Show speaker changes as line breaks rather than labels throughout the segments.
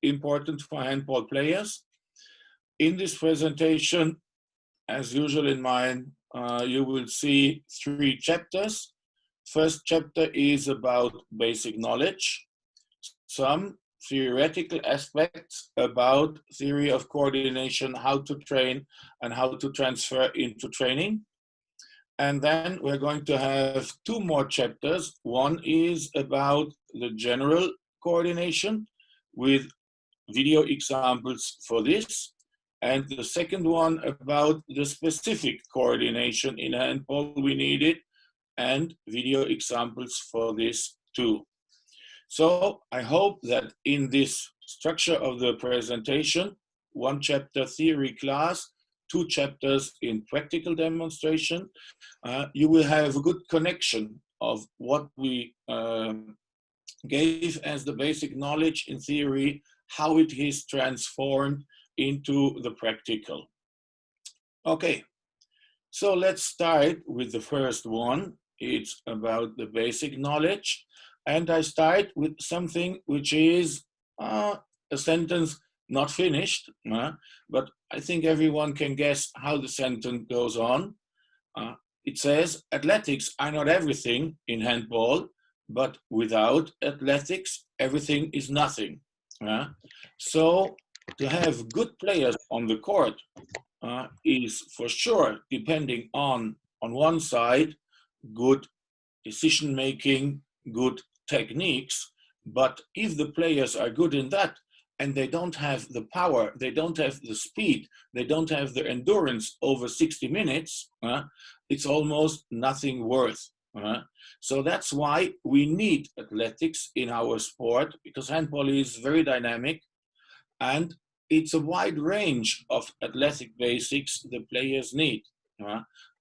important for handball players. In this presentation, as usual in mine, you will see 3 chapters. First chapter is about basic knowledge, some theoretical aspects about theory of coordination, how to train and how to transfer into training. And then we're going to have 2 more chapters. One is about the general coordination with video examples for this. And the second one about the specific coordination in handball we needed and video examples for this too. So I hope that in this structure of the presentation, 1 chapter theory class, 2 chapters in practical demonstration, you will have a good connection of what we gave as the basic knowledge in theory, how it is transformed into the practical. Okay, so let's start with the first one. It's about the basic knowledge. And I start with something which is a sentence not finished, but I think everyone can guess how the sentence goes on. It says, athletics are not everything in handball, but without athletics, everything is nothing. So to have good players on the court is for sure depending on one side, good decision-making, good techniques, but if the players are good in that and they don't have the power, they don't have the speed, they don't have the endurance over 60 minutes, it's almost nothing worth. So that's why we need athletics in our sport, because handball is very dynamic and it's a wide range of athletic basics the players need.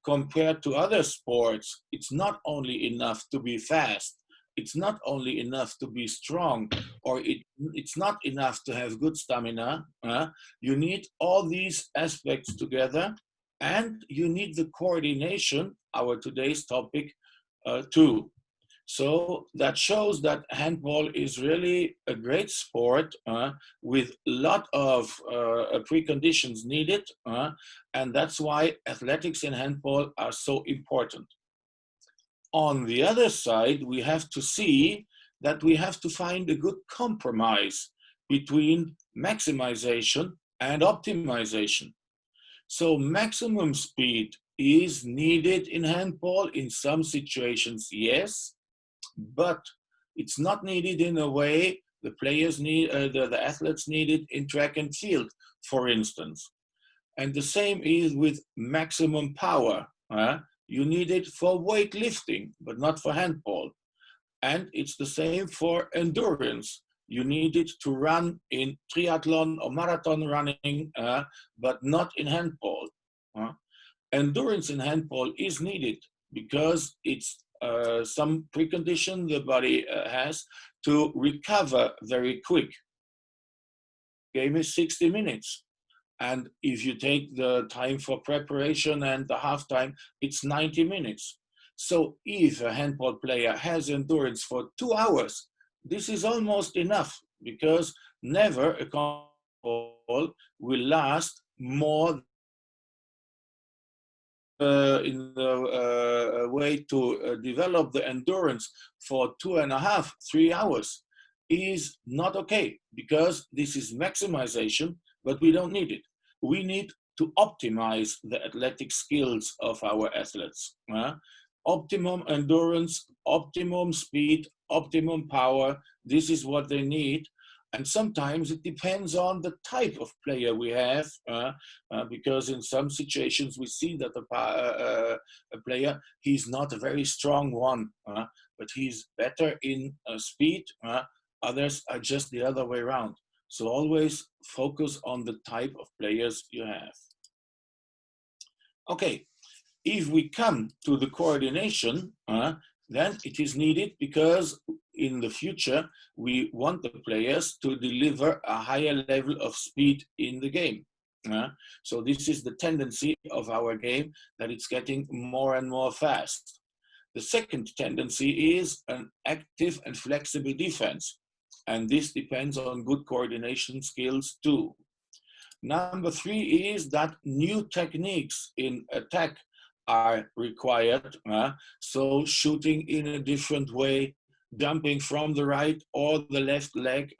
Compared to other sports, it's not only enough to be fast, it's not only enough to be strong, or it's not enough to have good stamina. You need all these aspects together, and you need the coordination, our today's topic, too. So that shows that handball is really a great sport with a lot of preconditions needed, and that's why athletics in handball are so important. On the other side, we have to see that we have to find a good compromise between maximization and optimization. So maximum speed is needed in handball in some situations, yes, but it's not needed in a way the players need, the athletes need it in track and field, for instance. And the same is with maximum power. You need it for weightlifting, but not for handball. And it's the same for endurance. You need it to run in triathlon or marathon running, but not in handball. Endurance in handball is needed because it's some precondition the body has to recover very quick. Game is 60 minutes. And if you take the time for preparation and the halftime, it's 90 minutes. So if a handball player has endurance for 2 hours, this is almost enough, because never a ball will last more in the way to develop the endurance for 2.5, 3 hours is not okay, because this is maximization, but we don't need it. We need to optimize the athletic skills of our athletes. Optimum endurance, optimum speed, optimum power, this is what they need. And sometimes it depends on the type of player we have, because in some situations we see that a player, he's not a very strong one, but he's better in speed. Others are just the other way around. So always focus on the type of players you have. Okay, if we come to the coordination, then it is needed because in the future, we want the players to deliver a higher level of speed in the game. So this is the tendency of our game, that it's getting more and more fast. The second tendency is an active and flexible defense. And this depends on good coordination skills too. Number three is that new techniques in attack are required. So shooting in a different way, jumping from the right or the left leg.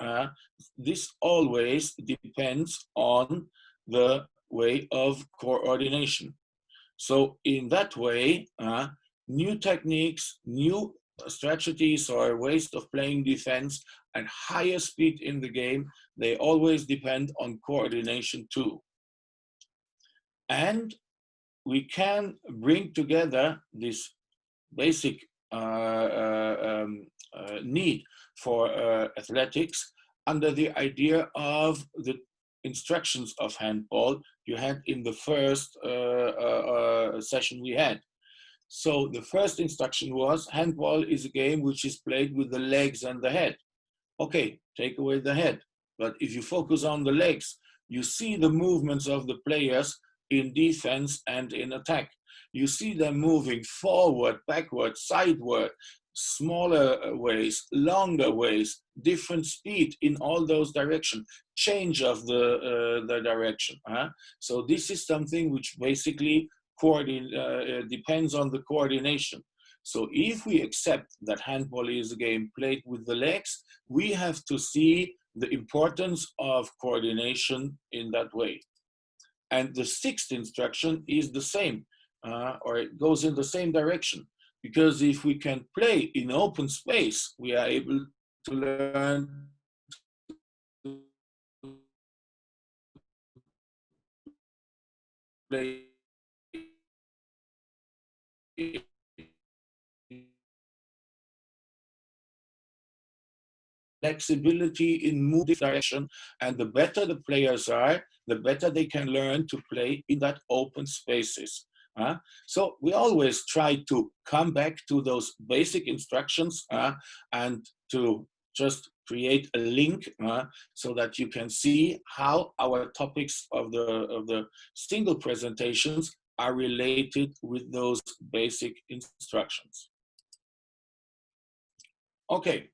This always depends on the way of coordination. So in that way, new techniques, new strategies or ways of playing defense and higher speed in the game, they always depend on coordination too. And we can bring together this basic need for athletics under the idea of the instructions of handball you had in the first session we had. So the first instruction was handball is a game which is played with the legs and the head. Okay, take away the head. But if you focus on the legs, you see the movements of the players in defense and in attack. You see them moving forward, backward, sideward, smaller ways, longer ways, different speed in all those directions, change of the direction. So this is something which basically depends on the coordination. So if we accept that handball is a game played with the legs, we have to see the importance of coordination in that way. And the sixth instruction is the same, or it goes in the same direction. Because if we can play in open space, we are able to learn to play flexibility in moving direction, and the better the players are, the better they can learn to play in that open spaces. So we always try to come back to those basic instructions and to just create a link so that you can see how our topics of the single presentations are related with those basic instructions. Okay.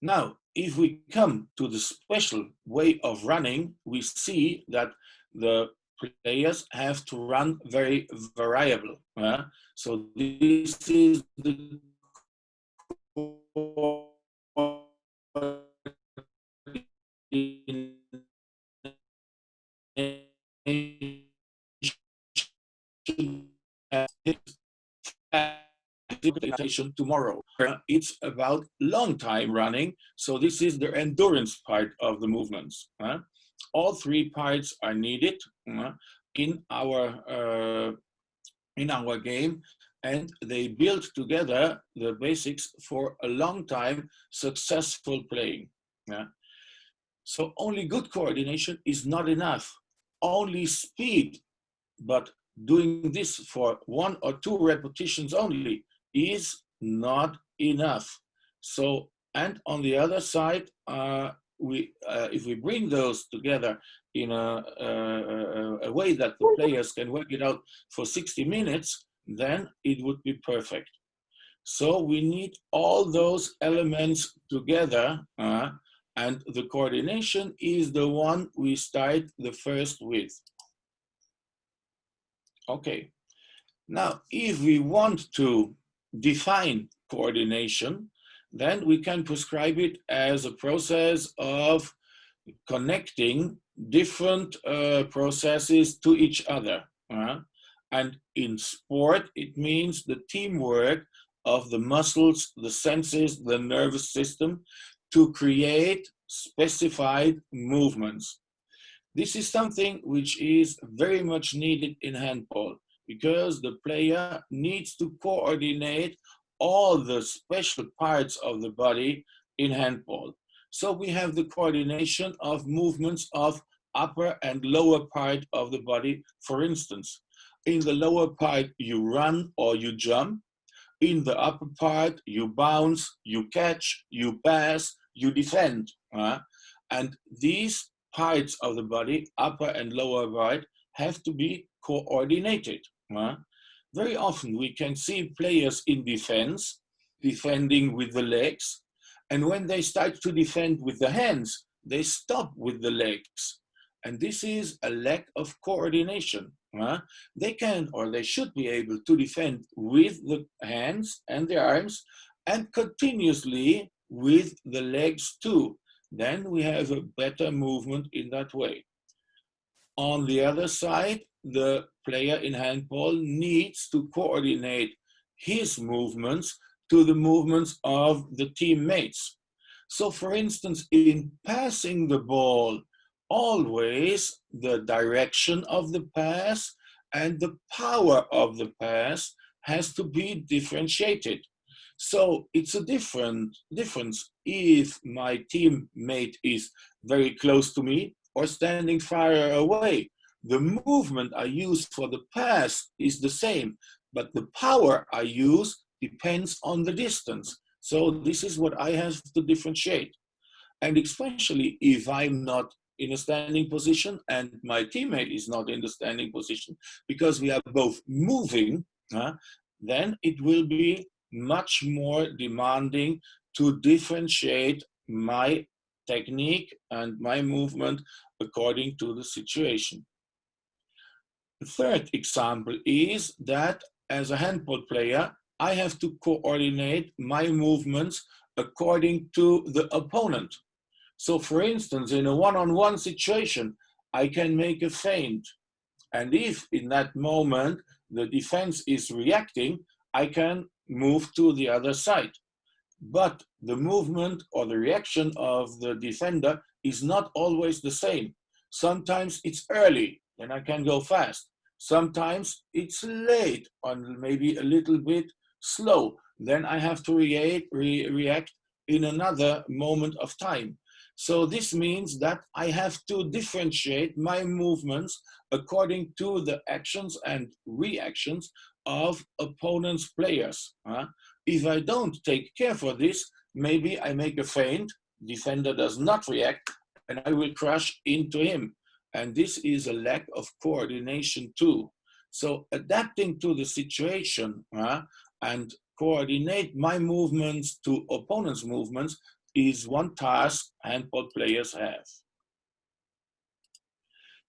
Now, if we come to the special way of running, we see that the players have to run very variable. So this is the tomorrow. It's about long time running, so this is the endurance part of the movements. All three parts are needed in our game, and they build together the basics for a long time successful playing. So only good coordination is not enough. Only speed, but doing this for 1 or 2 repetitions only is not enough. So, and on the other side, if we bring those together in a way that the players can work it out for 60 minutes, then it would be perfect. So we need all those elements together, and the coordination is the one we start the first with. Okay, now if we want to define coordination, then we can prescribe it as a process of connecting different processes to each other. And in sport, it means the teamwork of the muscles, the senses, the nervous system to create specified movements. This is something which is very much needed in handball because the player needs to coordinate all the special parts of the body in handball. So we have the coordination of movements of upper and lower part of the body. For instance, in the lower part, you run or you jump. In the upper part, you bounce, you catch, you pass, you defend. And these parts of the body, upper and lower part, have to be coordinated. Very often we can see players in defense, defending with the legs, And when they start to defend with the hands, they stop with the legs. And this is a lack of coordination. They can or they should be able to defend with the hands and the arms and continuously with the legs too. Then we have a better movement in that way. On the other side, the player in handball needs to coordinate his movements to the movements of the teammates. So, for instance, in passing the ball, always the direction of the pass and the power of the pass has to be differentiated. So it's a difference if my teammate is very close to me or standing far away. The movement I use for the pass is the same, but the power I use depends on the distance. So this is what I have to differentiate. And especially if I'm not in a standing position and my teammate is not in the standing position, because we are both moving, then it will be much more demanding to differentiate my technique and my movement according to the situation. The third example is that as a handball player, I have to coordinate my movements according to the opponent. So for instance, in a one-on-one situation, I can make a feint. And if in that moment the defense is reacting, I can move to the other side. But the movement or the reaction of the defender is not always the same. Sometimes it's early, then I can go fast. Sometimes it's late, or maybe a little bit slow. Then I have to react in another moment of time. So this means that I have to differentiate my movements according to the actions and reactions of opponents' players. If I don't take care for this, maybe I make a feint, defender does not react, and I will crash into him. And this is a lack of coordination too. So adapting to the situation and coordinate my movements to opponents' movements is one task handball players have.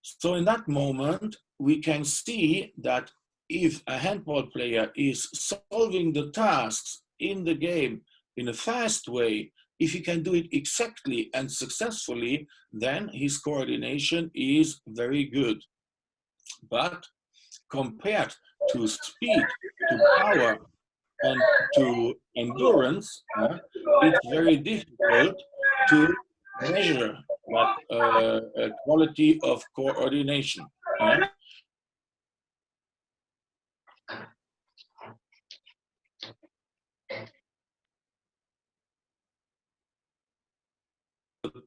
So in that moment, we can see that if a handball player is solving the tasks in the game in a fast way, if he can do it exactly and successfully, then his coordination is very good. But compared to speed, to power, and to endurance, it's very difficult to measure that quality of coordination.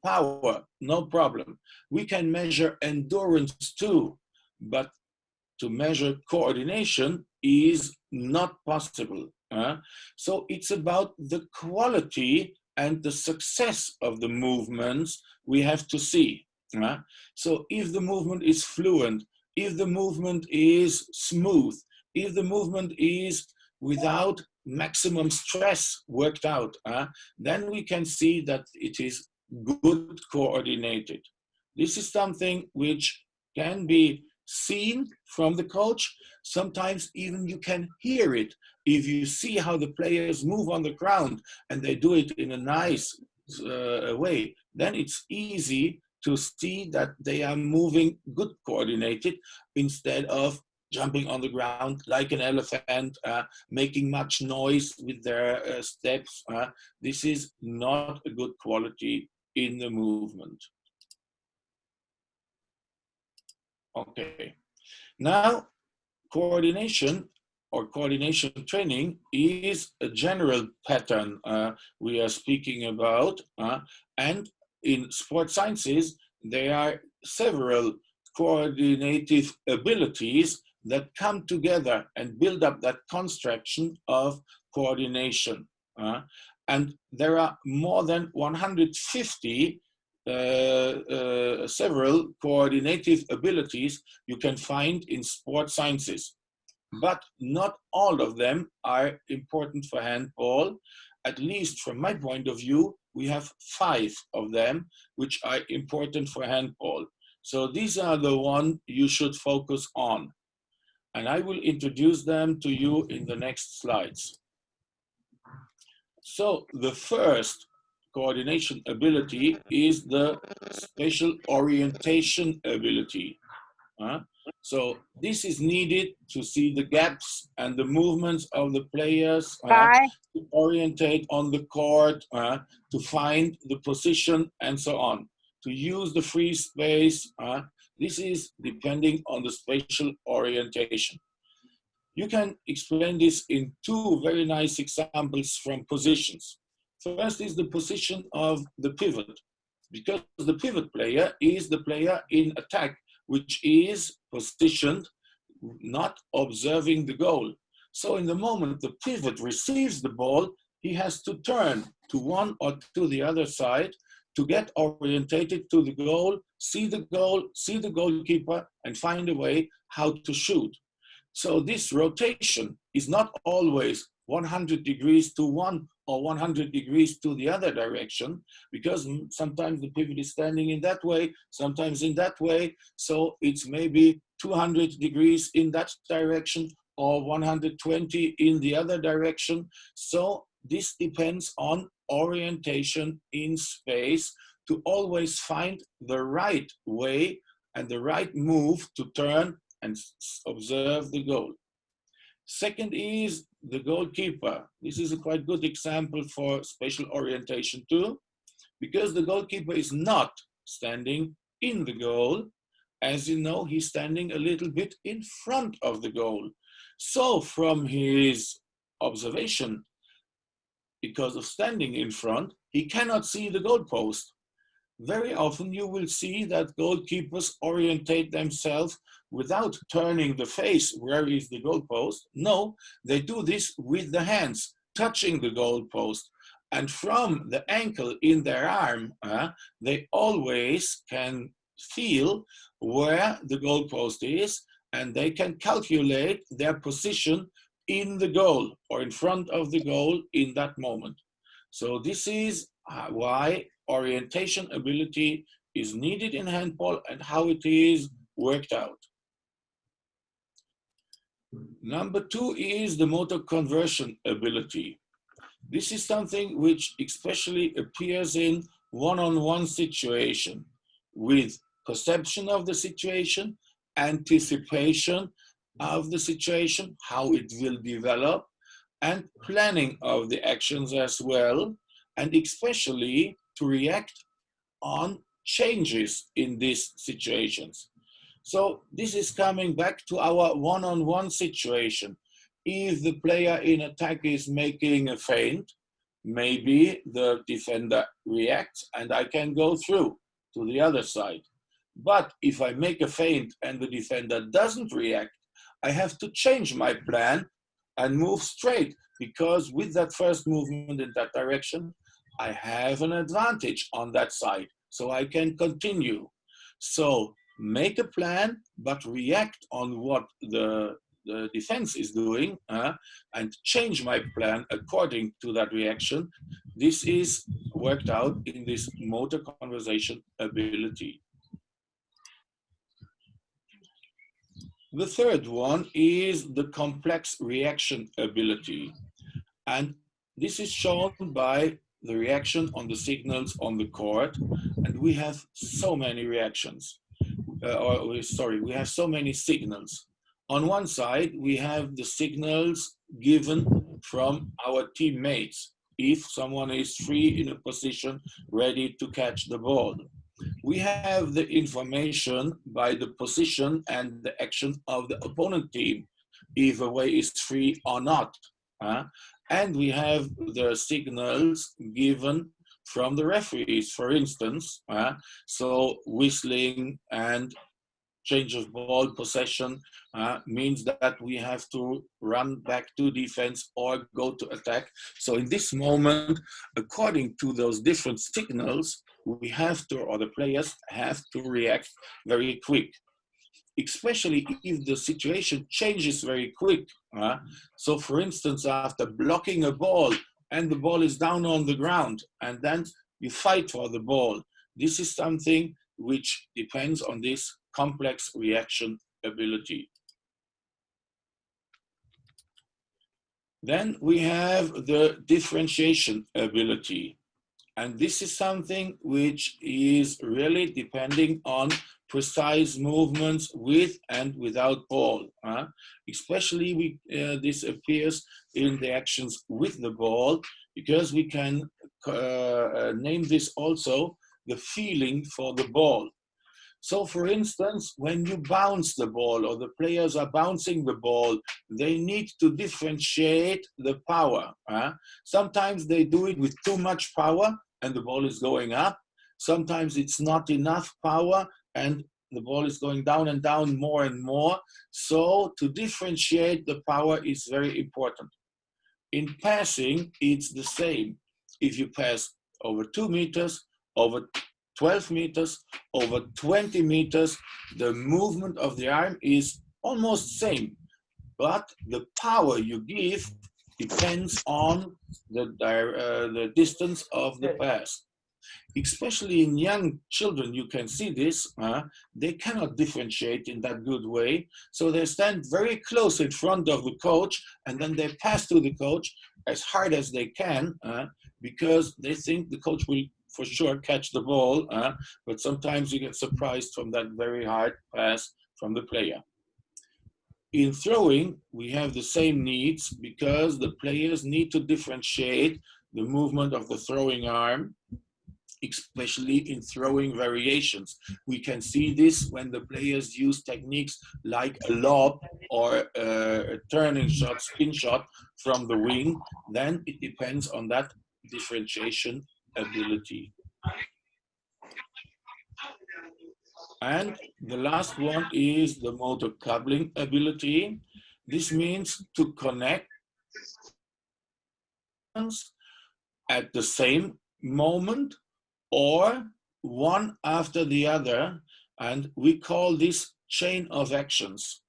Power, no problem. We can measure endurance too, but to measure coordination is not possible. So it's about the quality and the success of the movements we have to see. So if the movement is fluent, if the movement is smooth, if the movement is without maximum stress worked out, then we can see that it is good coordinated. This is something which can be seen from the coach. Sometimes even you can hear it if you see how the players move on the ground and they do it in a nice way. Then it's easy to see that they are moving good coordinated instead of jumping on the ground like an elephant, making much noise with their steps. This is not a good quality in the movement. Okay, now coordination or coordination training is a general pattern we are speaking about. And in sports sciences, there are several coordinative abilities that come together and build up that construction of coordination. And there are more than 150 several coordinative abilities you can find in sports sciences. But not all of them are important for handball. At least from my point of view, we have 5 of them, which are important for handball. So these are the one you should focus on. And I will introduce them to you in the next slides. So the first coordination ability is the spatial orientation ability. So this is needed to see the gaps and the movements of the players, to orientate on the court, to find the position and so on, to use the free space. This is depending on the spatial orientation. You can explain this in 2 very nice examples from positions. First is the position of the pivot, because the pivot player is the player in attack, which is positioned not observing the goal. So in the moment the pivot receives the ball, he has to turn to one or to the other side to get orientated to the goal, see the goalkeeper, and find a way how to shoot. So this rotation is not always 100 degrees to one or 100 degrees to the other direction, because sometimes the pivot is standing in that way, sometimes in that way. So it's maybe 200 degrees in that direction or 120 in the other direction. So this depends on orientation in space to always find the right way and the right move to turn and observe the goal. Second is the goalkeeper. This is a quite good example for spatial orientation too, because the goalkeeper is not standing in the goal. As you know, he's standing a little bit in front of the goal. So from his observation, because of standing in front, he cannot see the goalpost. Very often you will see that goalkeepers orientate themselves without turning the face where is the goalpost. No, they do this with the hands, touching the goalpost. And from the ankle in their arm, they always can feel where the goalpost is, and they can calculate their position in the goal or in front of the goal in that moment. So this is why orientation ability is needed in handball and how it is worked out. Number 2 is the motor conversion ability. This is something which especially appears in one-on-one situation with perception of the situation, anticipation of the situation, how it will develop, and planning of the actions as well, and especially to react on changes in these situations. So this is coming back to our one-on-one situation. If the player in attack is making a feint, maybe the defender reacts and I can go through to the other side. But if I make a feint and the defender doesn't react, I have to change my plan and move straight, because with that first movement in that direction, I have an advantage on that side, so I can continue. So make a plan, but react on what the defense is doing, and change my plan according to that reaction. This is worked out in this motor conversation ability. The third one is the complex reaction ability. And this is shown by the reaction on the signals on the court. And we have so many reactions. We have so many signals. On one side, we have the signals given from our teammates. If someone is free in a position, ready to catch the ball. We have the information by the position and the action of the opponent team, if a way is free or not. And we have the signals given from the referees, for instance. So whistling and change of ball possession means that we have to run back to defense or go to attack. So in this moment, according to those different signals, we have to, or the players have to react very quick, especially if the situation changes very quick. So for instance, after blocking a ball and the ball is down on the ground, and then you fight for the ball. This is something which depends on this complex reaction ability. Then we have the differentiation ability. And this is something which is really depending on precise movements with and without ball. Especially this appears in the actions with the ball, because we can name this also the feeling for the ball. So for instance, when you bounce the ball or the players are bouncing the ball, they need to differentiate the power. Sometimes they do it with too much power and the ball is going up. Sometimes it's not enough power and the ball is going down and down more and more. So to differentiate the power is very important. In passing, it's the same. If you pass over 2 meters, over 12 meters, over 20 meters, the movement of the arm is almost same, but the power you give depends on the distance of the pass. Especially in young children, you can see this, they cannot differentiate in that good way. So they stand very close in front of the coach, and then they pass to the coach as hard as they can, because they think the coach will for sure catch the ball, but sometimes you get surprised from that very hard pass from the player. In throwing, we have the same needs because the players need to differentiate the movement of the throwing arm, especially in throwing variations. We can see this when the players use techniques like a lob or a turning shot, spin shot from the wing. Then it depends on that differentiation ability. And the last one is the motor coupling ability. This means to connect at the same moment or one after the other, and we call this chain of actions.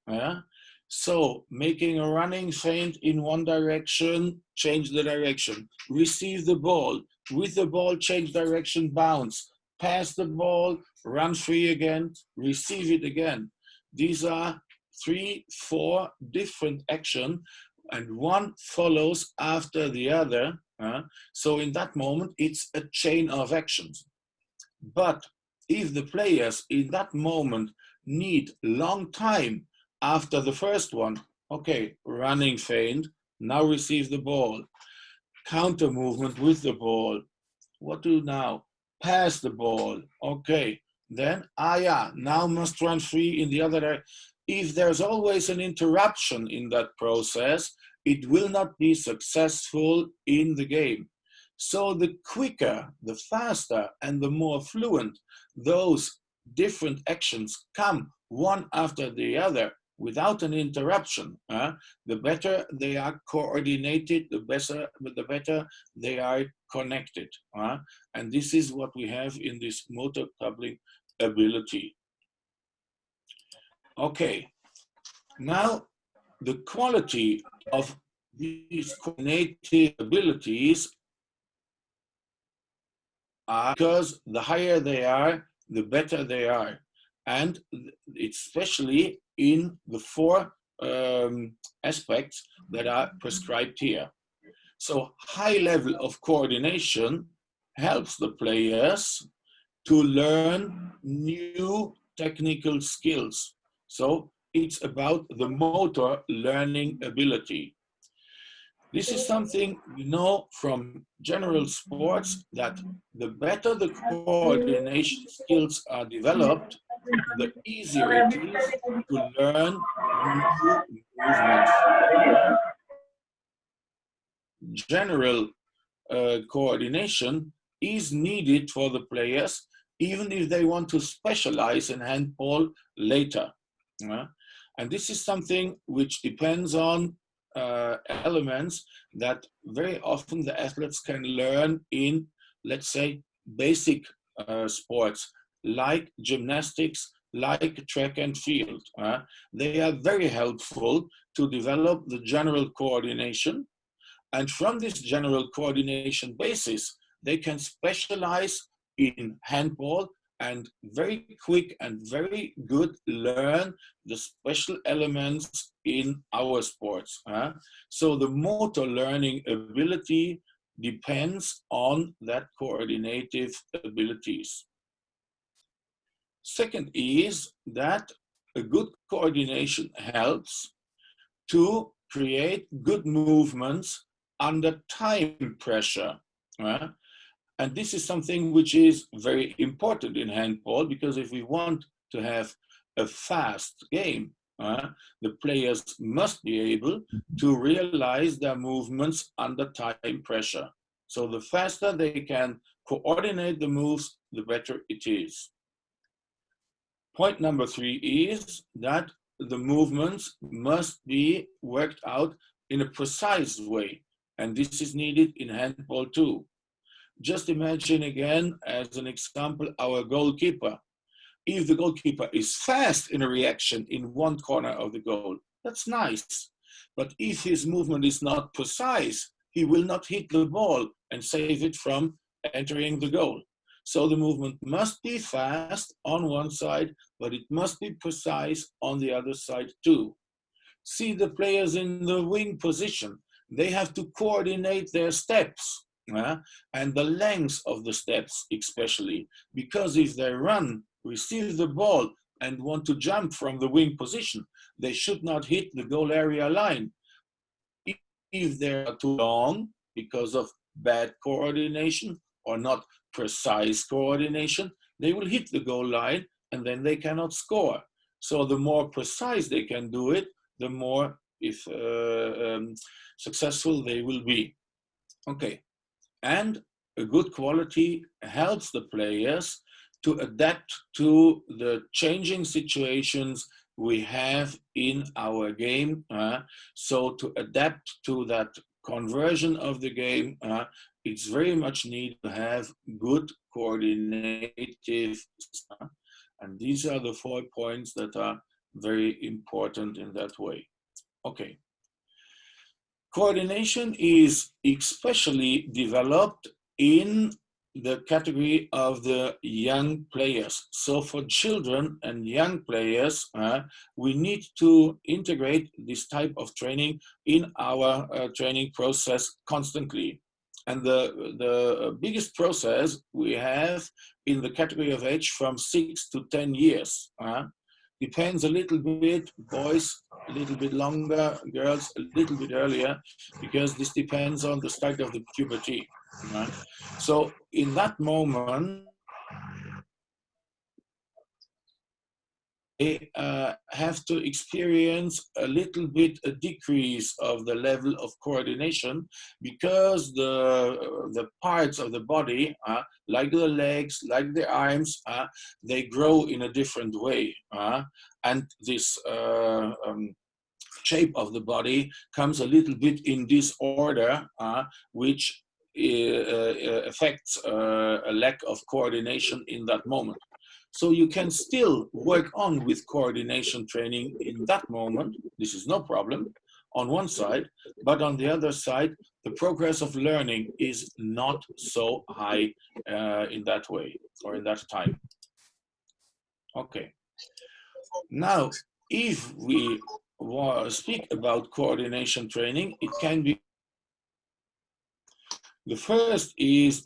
So making a running feint in one direction, change the direction, receive the ball, with the ball change direction, bounce, pass the ball, run free again, receive it again. These are 3, 4 different actions, and one follows after the other. So in that moment, it's a chain of actions. But if the players in that moment need long time after the first one, okay, running feint, now receive the ball, counter movement with the ball, what do now? Pass the ball, okay, then, now must run free in the other direction. If there's always an interruption in that process, it will not be successful in the game. So the quicker, the faster, and the more fluent those different actions come one after the other without an interruption, the better they are coordinated, the better they are connected. And this is what we have in this motor coupling ability. Okay, now the quality of these coordinated abilities are, because the higher they are, the better they are. And especially in the 4 aspects that are prescribed here. So high level of coordination helps the players to learn new technical skills. So it's about the motor learning ability. This is something we know from general sports, that the better the coordination skills are developed, the easier it is to learn new movements. General coordination is needed for the players, even if they want to specialize in handball later. And this is something which depends on elements that very often the athletes can learn in, let's say, basic sports like gymnastics, like track and field. They are very helpful to develop the general coordination, And from this general coordination basis, they can specialize in handball and very quick and very good learn the special elements in our sports. So the motor learning ability depends on that coordinative abilities. Second is that a good coordination helps to create good movements under time pressure. And this is something which is very important in handball, because if we want to have a fast game, the players must be able to realize their movements under time pressure. So the faster they can coordinate the moves, the better it is. Point number 3 is that the movements must be worked out in a precise way. And this is needed in handball too. Just imagine again, as an example, our goalkeeper. If the goalkeeper is fast in a reaction in one corner of the goal, that's nice. But if his movement is not precise, he will not hit the ball and save it from entering the goal. So the movement must be fast on one side, but it must be precise on the other side too. See the players in the wing position. They have to coordinate their steps and the length of the steps especially, because if they run, receive the ball and want to jump from the wing position, they should not hit the goal area line. If they are too long because of bad coordination or not precise coordination, they will hit the goal line and then they cannot score. So the more precise they can do it, the more successful they will be. Okay, and a good quality helps the players to adapt to the changing situations we have in our game. So to adapt to that conversion of the game, it's very much needed to have good coordinative. And these are the 4 points that are very important in that way. Okay. Coordination is especially developed in the category of the young players. So for children and young players, we need to integrate this type of training in our training process constantly. And the biggest process we have in the category of age from 6 to 10 years. Depends a little bit, boys a little bit longer, girls a little bit earlier, because this depends on the start of the puberty. So in that moment, they have to experience a little bit a decrease of the level of coordination, because the parts of the body, like the legs, like the arms, they grow in a different way. And this shape of the body comes a little bit in disorder, which affects a lack of coordination in that moment. So you can still work on with coordination training in that moment. This is no problem on one side, but on the other side, the progress of learning is not so high in that way or in that time. Okay. Now, if we speak about coordination training, it can be. The first is,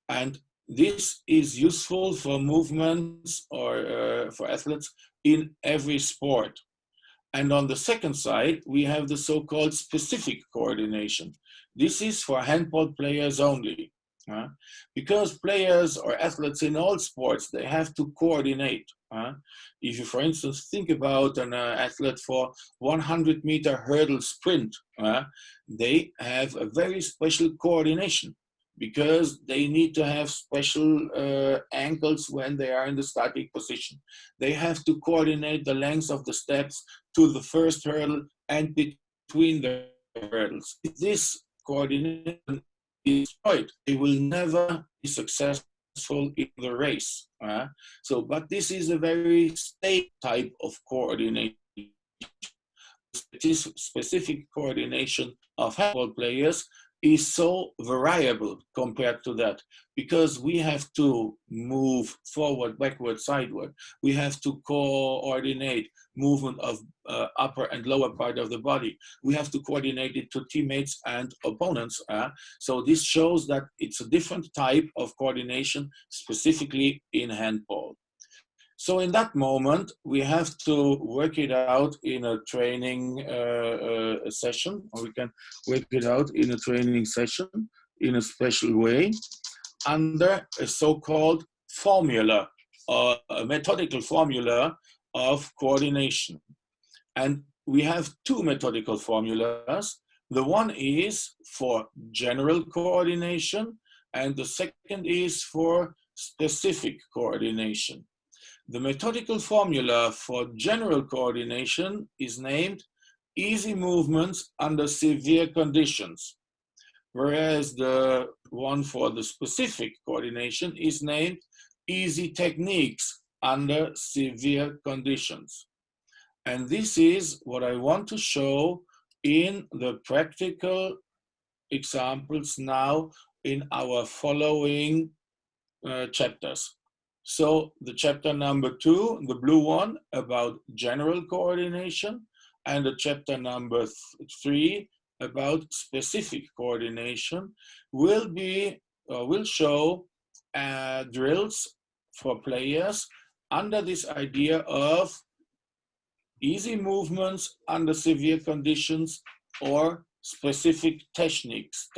and this is useful for movements or for athletes in every sport. And on the second side, we have the so-called specific coordination. This is for handball players only. Because players or athletes in all sports, they have to coordinate. If you, for instance, think about an athlete for 100-meter hurdle sprint, they have a very special coordination, because they need to have special ankles when they are in the starting position. They have to coordinate the length of the steps to the first hurdle and between the hurdles. If this coordination is destroyed, they will never be successful in the race. But this is a very stable type of coordination. specific coordination of handball players is so variable compared to that, because we have to move forward, backward, sideward. We have to coordinate movement of upper and lower part of the body. We have to coordinate it to teammates and opponents. So this shows that it's a different type of coordination, specifically in handball. So in that moment, we have to work it out in a training session, or we can work it out in a training session in a special way under a so-called formula, a methodical formula of coordination. And we have two methodical formulas. The one is for general coordination, and the second is for specific coordination. The methodical formula for general coordination is named easy movements under severe conditions, whereas the one for the specific coordination is named easy techniques under severe conditions. And this is what I want to show in the practical examples now in our following chapters. So the chapter number 2, the blue one, about general coordination, and the chapter number 3 about specific coordination will show drills for players under this idea of easy movements under severe conditions or specific techniques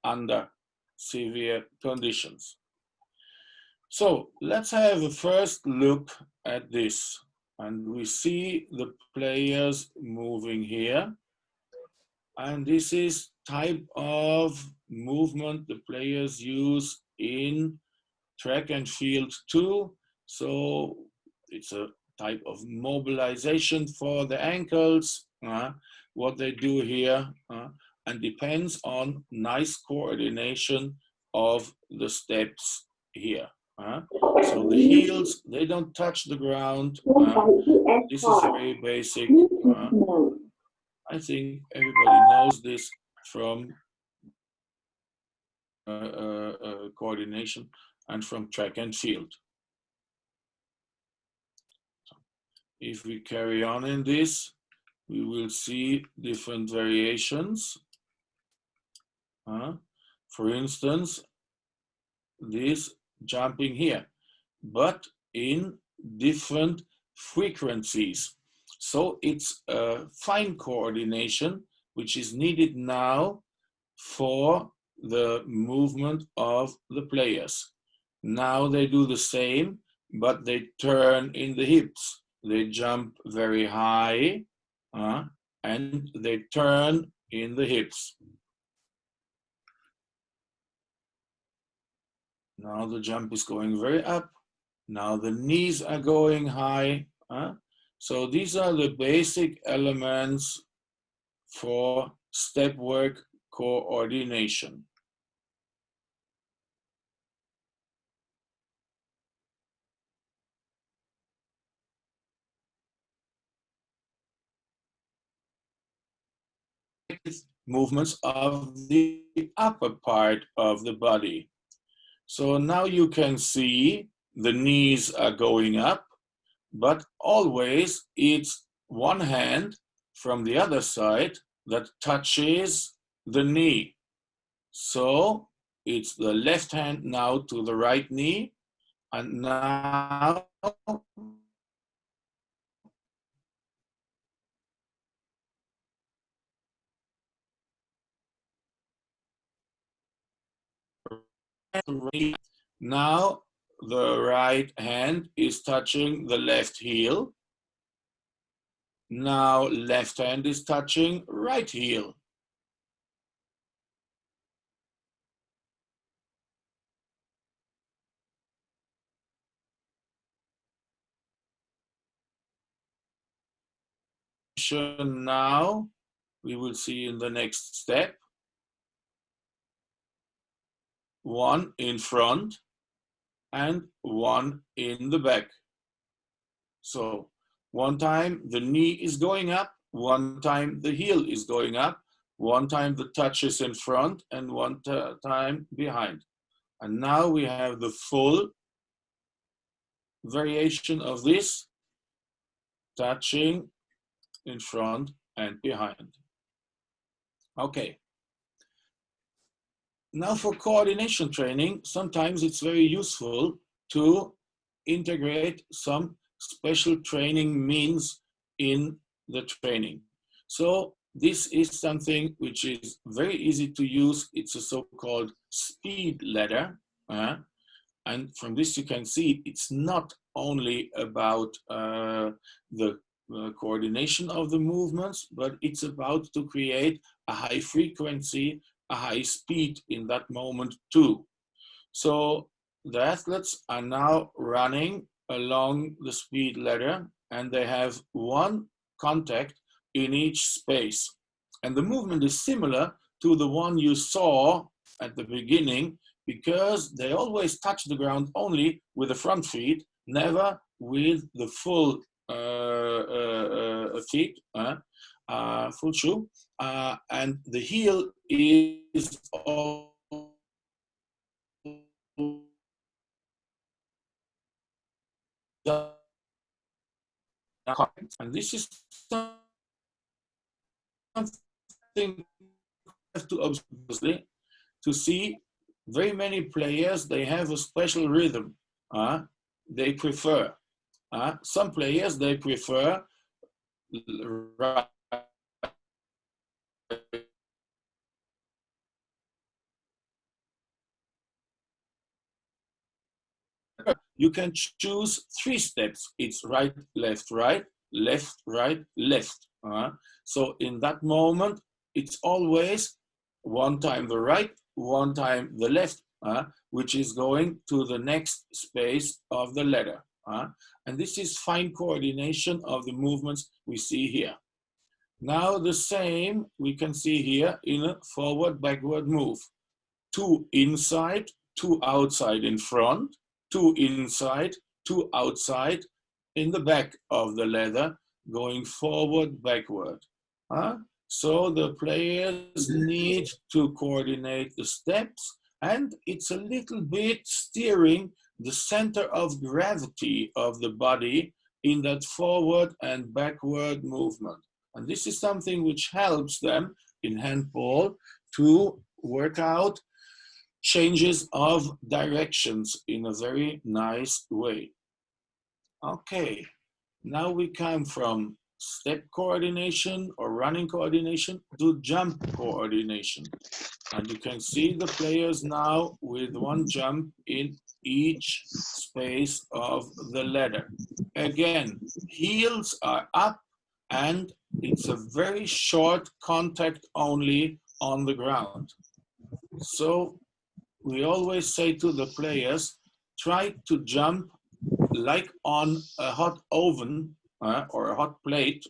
under severe conditions. So let's have a first look at this. And we see the players moving here. And this is type of movement the players use in track and field too. So it's a type of mobilization for the ankles, what they do here, and depends on nice coordination of the steps here. So the heels, they don't touch the ground. This is very basic. I think everybody knows this from coordination and from track and field. If we carry on in this, we will see different variations. For instance, this jumping here, but in different frequencies. So it's a fine coordination which is needed now for the movement of the players. Now they do the same, but they turn in the hips. They jump very high and they turn in the hips. Now the jump is going very up. Now the knees are going high. So these are the basic elements for step work coordination. Movements of the upper part of the body. So now you can see the knees are going up, but always it's one hand from the other side that touches the knee. So it's the left hand now to the right knee, and now now the right hand is touching the left heel. Now left hand is touching right heel. Now we will see in the next step. One in front and one in the back. So one time the knee is going up, one time the heel is going up, one time the touch is in front, and one time behind. And now we have the full variation of this, touching in front and behind. Okay. Now for coordination training, sometimes it's very useful to integrate some special training means in the training. So this is something which is very easy to use. It's a so-called speed ladder. And from this you can see it's not only about the coordination of the movements, but it's about to create a high frequency, a high speed in that moment too. So the athletes are now running along the speed ladder and they have one contact in each space. And the movement is similar to the one you saw at the beginning, because they always touch the ground only with the front feet, never with the full feet, full shoe. And the heel is all. And this is something have to observe to see. Very many players, they have a special rhythm they prefer. Some players, they prefer right. You can choose 3 steps. It's right, left, right, left, right, left. So in that moment, it's always one time the right, one time the left, which is going to the next space of the ladder. And this is fine coordination of the movements we see here. Now the same we can see here in a forward, backward move. 2 inside, 2 outside in front, 2 inside, 2 outside in the back of the ladder, going forward, backward. So the players need to coordinate the steps, and it's a little bit steering the center of gravity of the body in that forward and backward movement. And this is something which helps them in handball to work out changes of directions in a very nice way. Okay, now we come from step coordination or running coordination to jump coordination. And you can see the players now with one jump in each space of the ladder. Again, heels are up and it's a very short contact only on the ground. So we always say to the players, try to jump like on a hot oven or a hot plate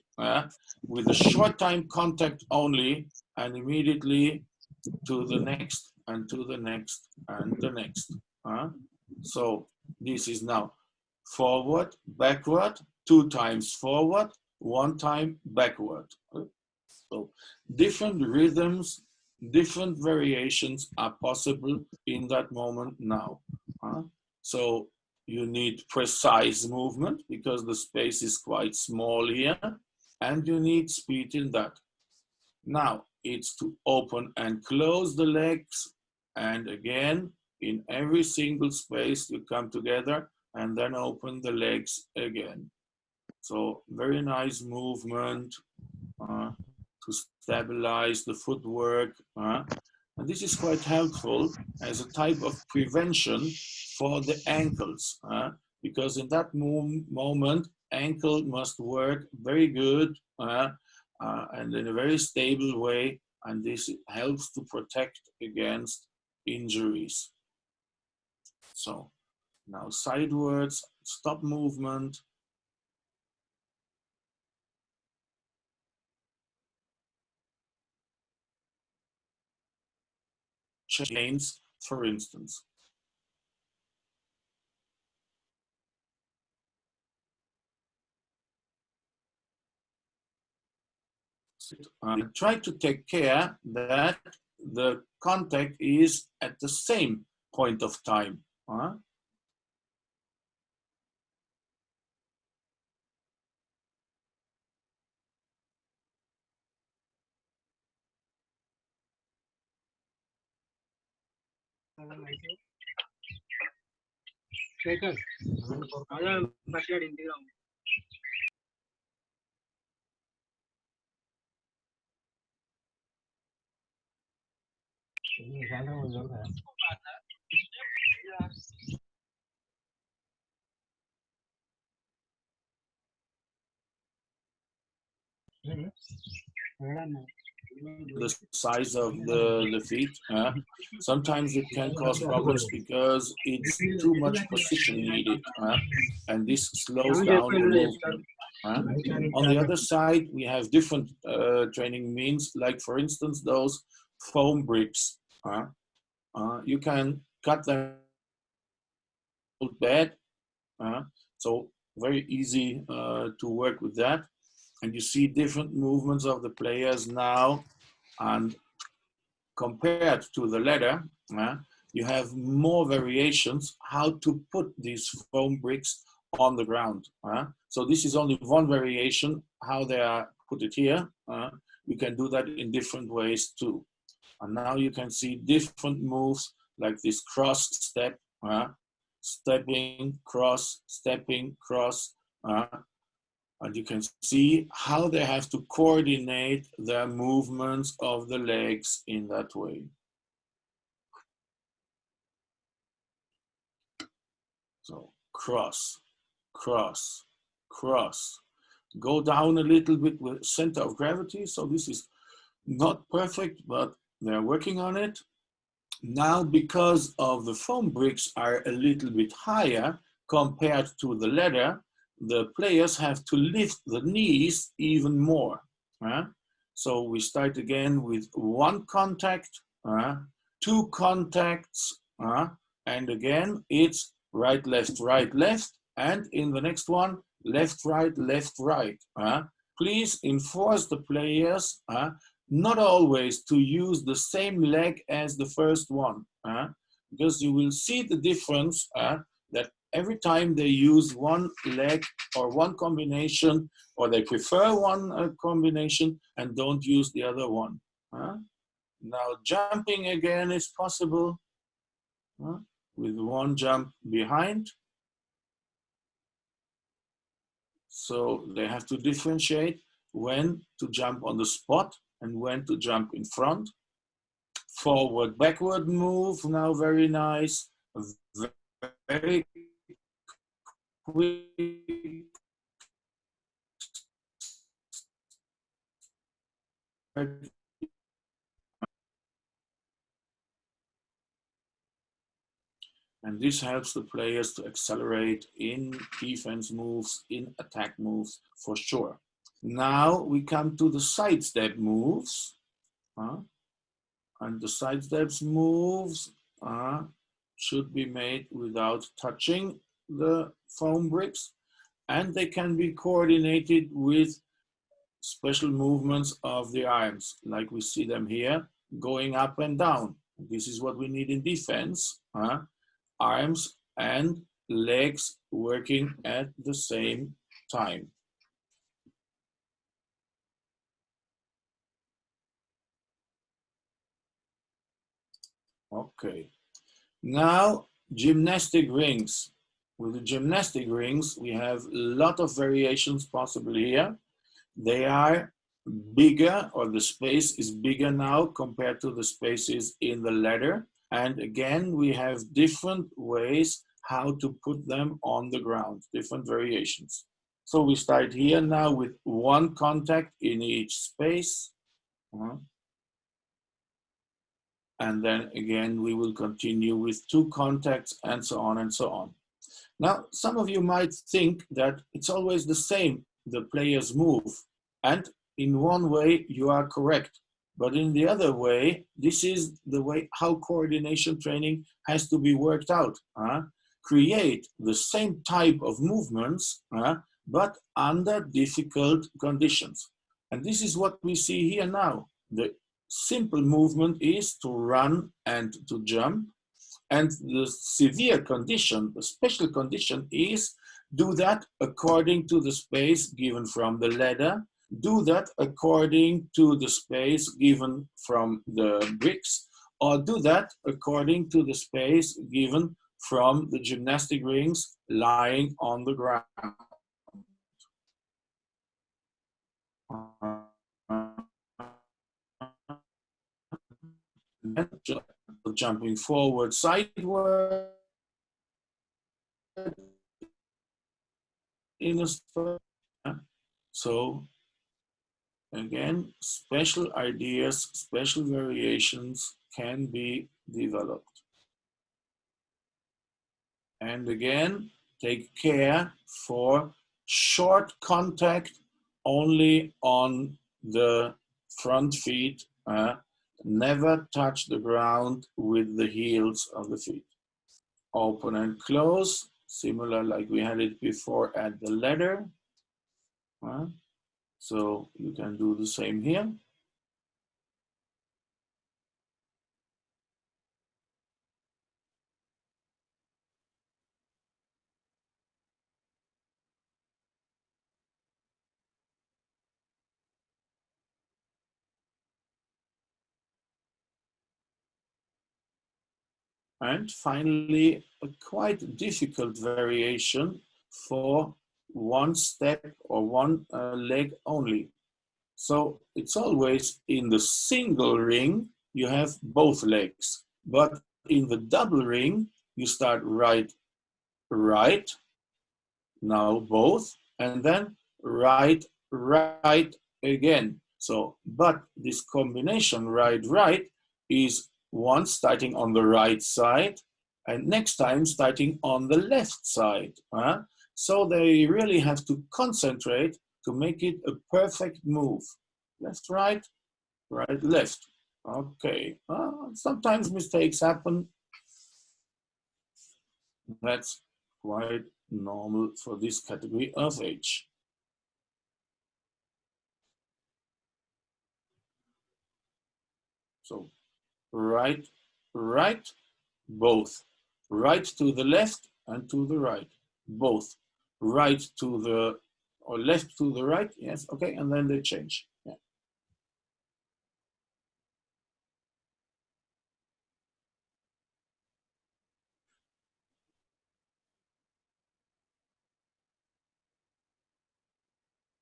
with a short time contact only, and immediately to the next and to the next and the next. So this is now forward, backward, 2 times forward, 1 time backward. So different rhythms, different variations are possible in that moment now. So you need precise movement because the space is quite small here, and you need speed in that. Now it's to open and close the legs, and again, in every single space you come together and then open the legs again. So very nice movement to stabilize the footwork. And this is quite helpful as a type of prevention for the ankles, because in that moment, ankle must work very good and in a very stable way, and this helps to protect against injuries. So now sidewards, stop movement. Chains, for instance. Try to take care that the contact is at the same point of time. The size of the feet. Sometimes it can cause problems because it's too much position needed, and this slows down the movement. On the other side, we have different training means, like for instance, those foam bricks. You can cut them bad, so very easy to work with that. And you see different movements of the players now, and compared to the ladder, you have more variations how to put these foam bricks on the ground. So this is only one variation how they are put it here. You can do that in different ways too. And now you can see different moves like this cross step, stepping, cross, stepping, cross. And you can see how they have to coordinate their movements of the legs in that way. So cross, cross, cross. Go down a little bit with center of gravity. So this is not perfect, but they're working on it. Now, because of the foam bricks are a little bit higher compared to the ladder, the players have to lift the knees even more. So we start again with one contact, two contacts, and again it's right, left, and in the next one, left, right. Please enforce the players not always to use the same leg as the first one, because you will see the difference that every time they use one leg or one combination, or they prefer one combination and don't use the other one. Now jumping again is possible with one jump behind. So they have to differentiate when to jump on the spot and when to jump in front. Forward, backward move, now very nice. Very quick. And this helps the players to accelerate in defense moves, in attack moves, for sure. Now we come to the sidestep moves. And the sidesteps moves should be made without touching the foam bricks. And they can be coordinated with special movements of the arms, like we see them here, going up and down. This is what we need in defense. Arms and legs working at the same time. Okay. Now, gymnastic rings. With the gymnastic rings, we have a lot of variations possible here. They are bigger, or the space is bigger now compared to the spaces in the ladder. And again, we have different ways how to put them on the ground, different variations. So we start here now with one contact in each space. And then again, we will continue with two contacts and so on and so on. Now, some of you might think that it's always the same, the players move. And in one way, you are correct. But in the other way, this is the way how coordination training has to be worked out. Create the same type of movements, but under difficult conditions. And this is what we see here now. The simple movement is to run and to jump. And the severe condition, the special condition is do that according to the space given from the ladder, do that according to the space given from the bricks, or do that according to the space given from the gymnastic rings lying on the ground. Jumping forward, sideward, in a spot. So again, special ideas, special variations can be developed. And again, take care for short contact only on the front feet. Never touch the ground with the heels of the feet. Open and close, similar like we had it before at the ladder. So you can do the same here. And finally, a quite difficult variation for one step or one leg only. So it's always in the single ring, you have both legs. But in the double ring, you start right, right, now both, and then right, right again. So, but this combination right, right is one starting on the right side and next time starting on the left side. So they really have to concentrate to make it a perfect move. Left, right, right, left. Okay, sometimes mistakes happen. That's quite normal for this category of age. So right, right, both. Right to the left and to the right, both. Right to the, or left to the right, yes, okay, and then they change. Yeah.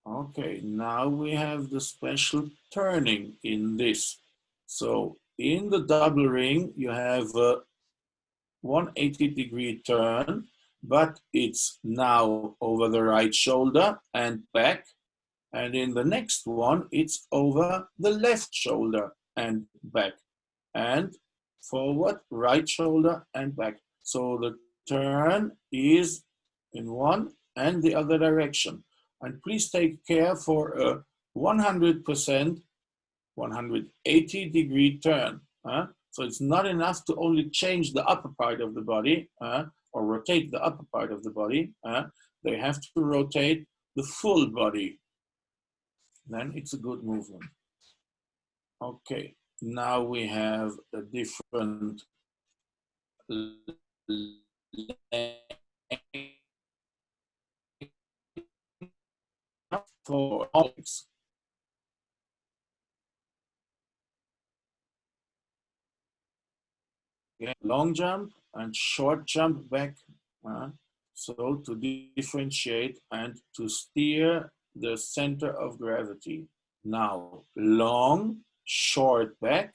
Okay, now we have the special turning in this. So in the double ring, you have a 180-degree turn, but it's now over the right shoulder and back. And in the next one, it's over the left shoulder and back. And forward, right shoulder and back. So the turn is in one and the other direction. And please take care for a 100%, 180-degree turn. So it's not enough to only change the upper part of the body or rotate the upper part of the body. They have to rotate the full body. Then it's a good movement. Okay, now we have a different for legs. Long jump and short jump back. So to differentiate and to steer the center of gravity. Now, long, short back,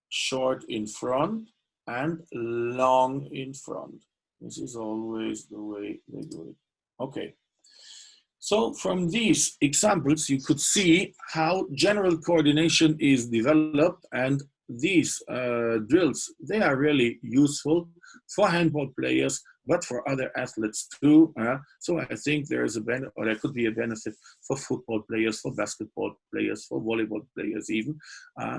short in front, and long in front. This is always the way they do it. Okay. So from these examples, you could see how general coordination is developed, and these drills, they are really useful for handball players, but for other athletes too. So I think there is a benefit, or there could be a benefit for football players, for basketball players, for volleyball players even.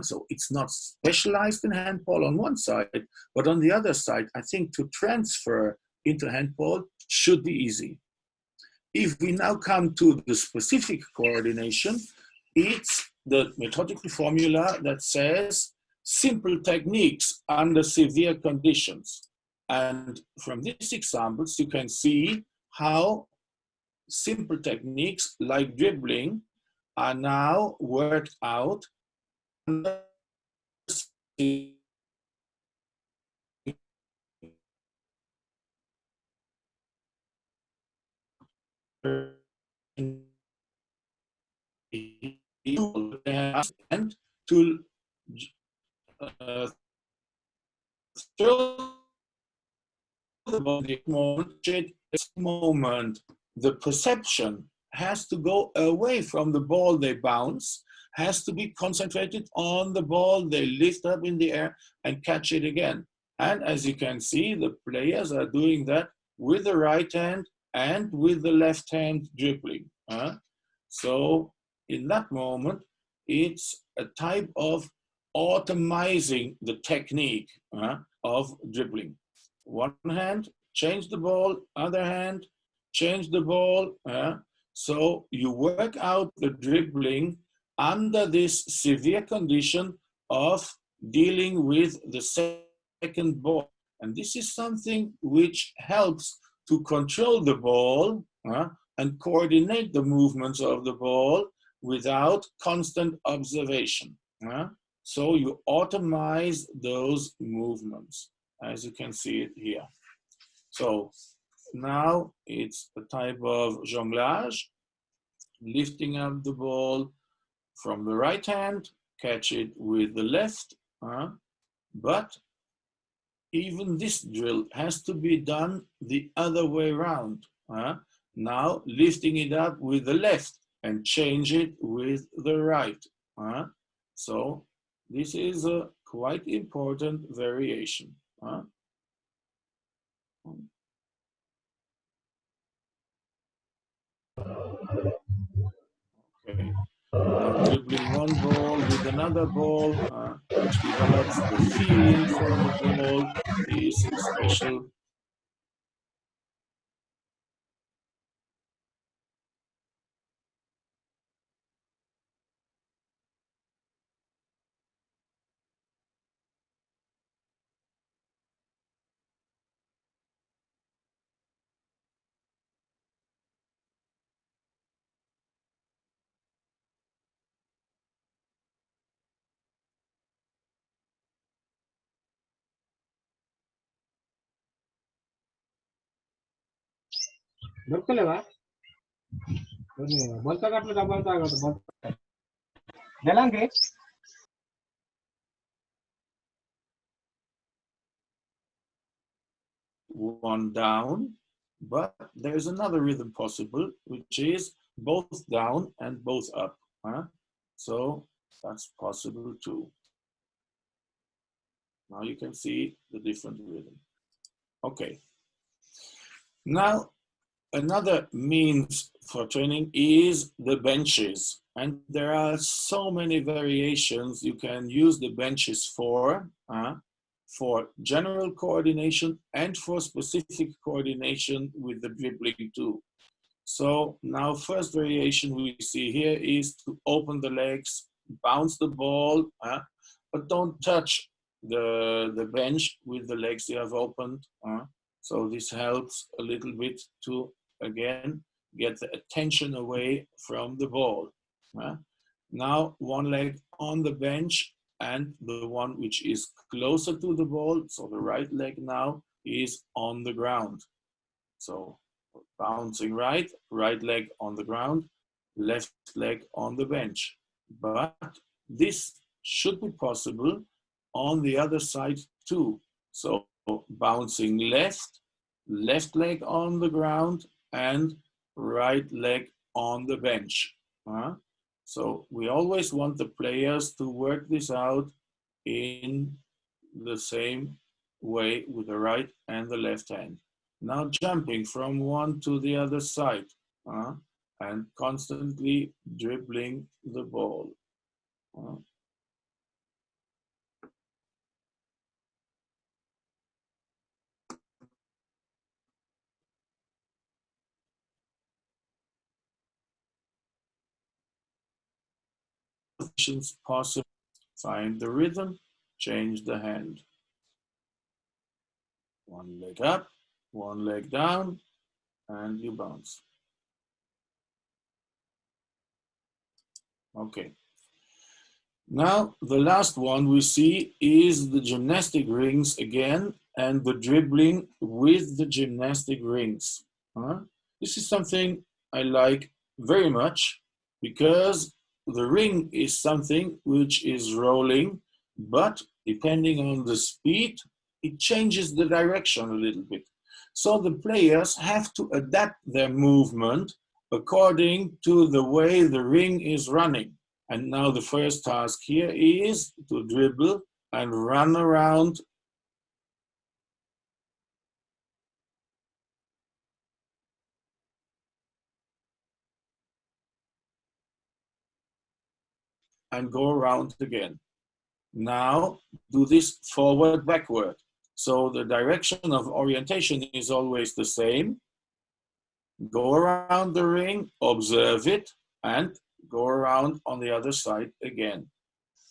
So it's not specialized in handball on one side, but on the other side, I think to transfer into handball should be easy. If we now come to the specific coordination, It's the methodical formula that says simple techniques under severe conditions. And from these examples, you can see how simple techniques like dribbling are now worked out under and to throw the moment, the perception has to go away from the ball they bounce, has to be concentrated on the ball they lift up in the air and catch it again. And as you can see, the players are doing that with the right hand and with the left hand dribbling. So in that moment, it's a type of automizing the technique of dribbling. One hand, change the ball, other hand, change the ball. So you work out the dribbling under this severe condition of dealing with the second ball. And this is something which helps to control the ball and coordinate the movements of the ball without constant observation. So you automize those movements, as you can see it here. So now it's a type of jonglage, lifting up the ball from the right hand, catch it with the left, but even this drill has to be done the other way around. Now lifting it up with the left and change it with the right. So this is a quite important variation. Okay. Now dribbling one ball with another ball, which develops the feeling for the ball, is special.
దొరకలేవా బొంత కట్లు డబ్బలు తాగదు బొంత నెలంకి
One down, but there's another rhythm possible, which is both down and both up. So that's possible too. Now you can see the different rhythm. Okay. Now, another means for training is the benches. And there are so many variations you can use the benches for general coordination and for specific coordination with the dribbling too. So now first variation we see here is to open the legs, bounce the ball, but don't touch the bench with the legs you have opened. So this helps a little bit to, again, get the attention away from the ball. Now one leg on the bench and the one which is closer to the ball, so the right leg now is on the ground. So bouncing right, right leg on the ground, left leg on the bench. But this should be possible on the other side too. So bouncing left, left leg on the ground, and right leg on the bench. So we always want the players to work this out in the same way with the right and the left hand. Now jumping from one to the other side and constantly dribbling the ball. combinations possible. Find the rhythm, change the hand. One leg up, one leg down, and you bounce. Okay. Now, the last one we see is the gymnastic rings again and the dribbling with the gymnastic rings. This is something I like very much because the ring is something which is rolling, but depending on the speed, it changes the direction a little bit. So the players have to adapt their movement according to the way the ring is running. And now the first task here is to dribble and run around and go around again. Now do this forward, backward. So the direction of orientation is always the same. Go around the ring, observe it, and go around on the other side again.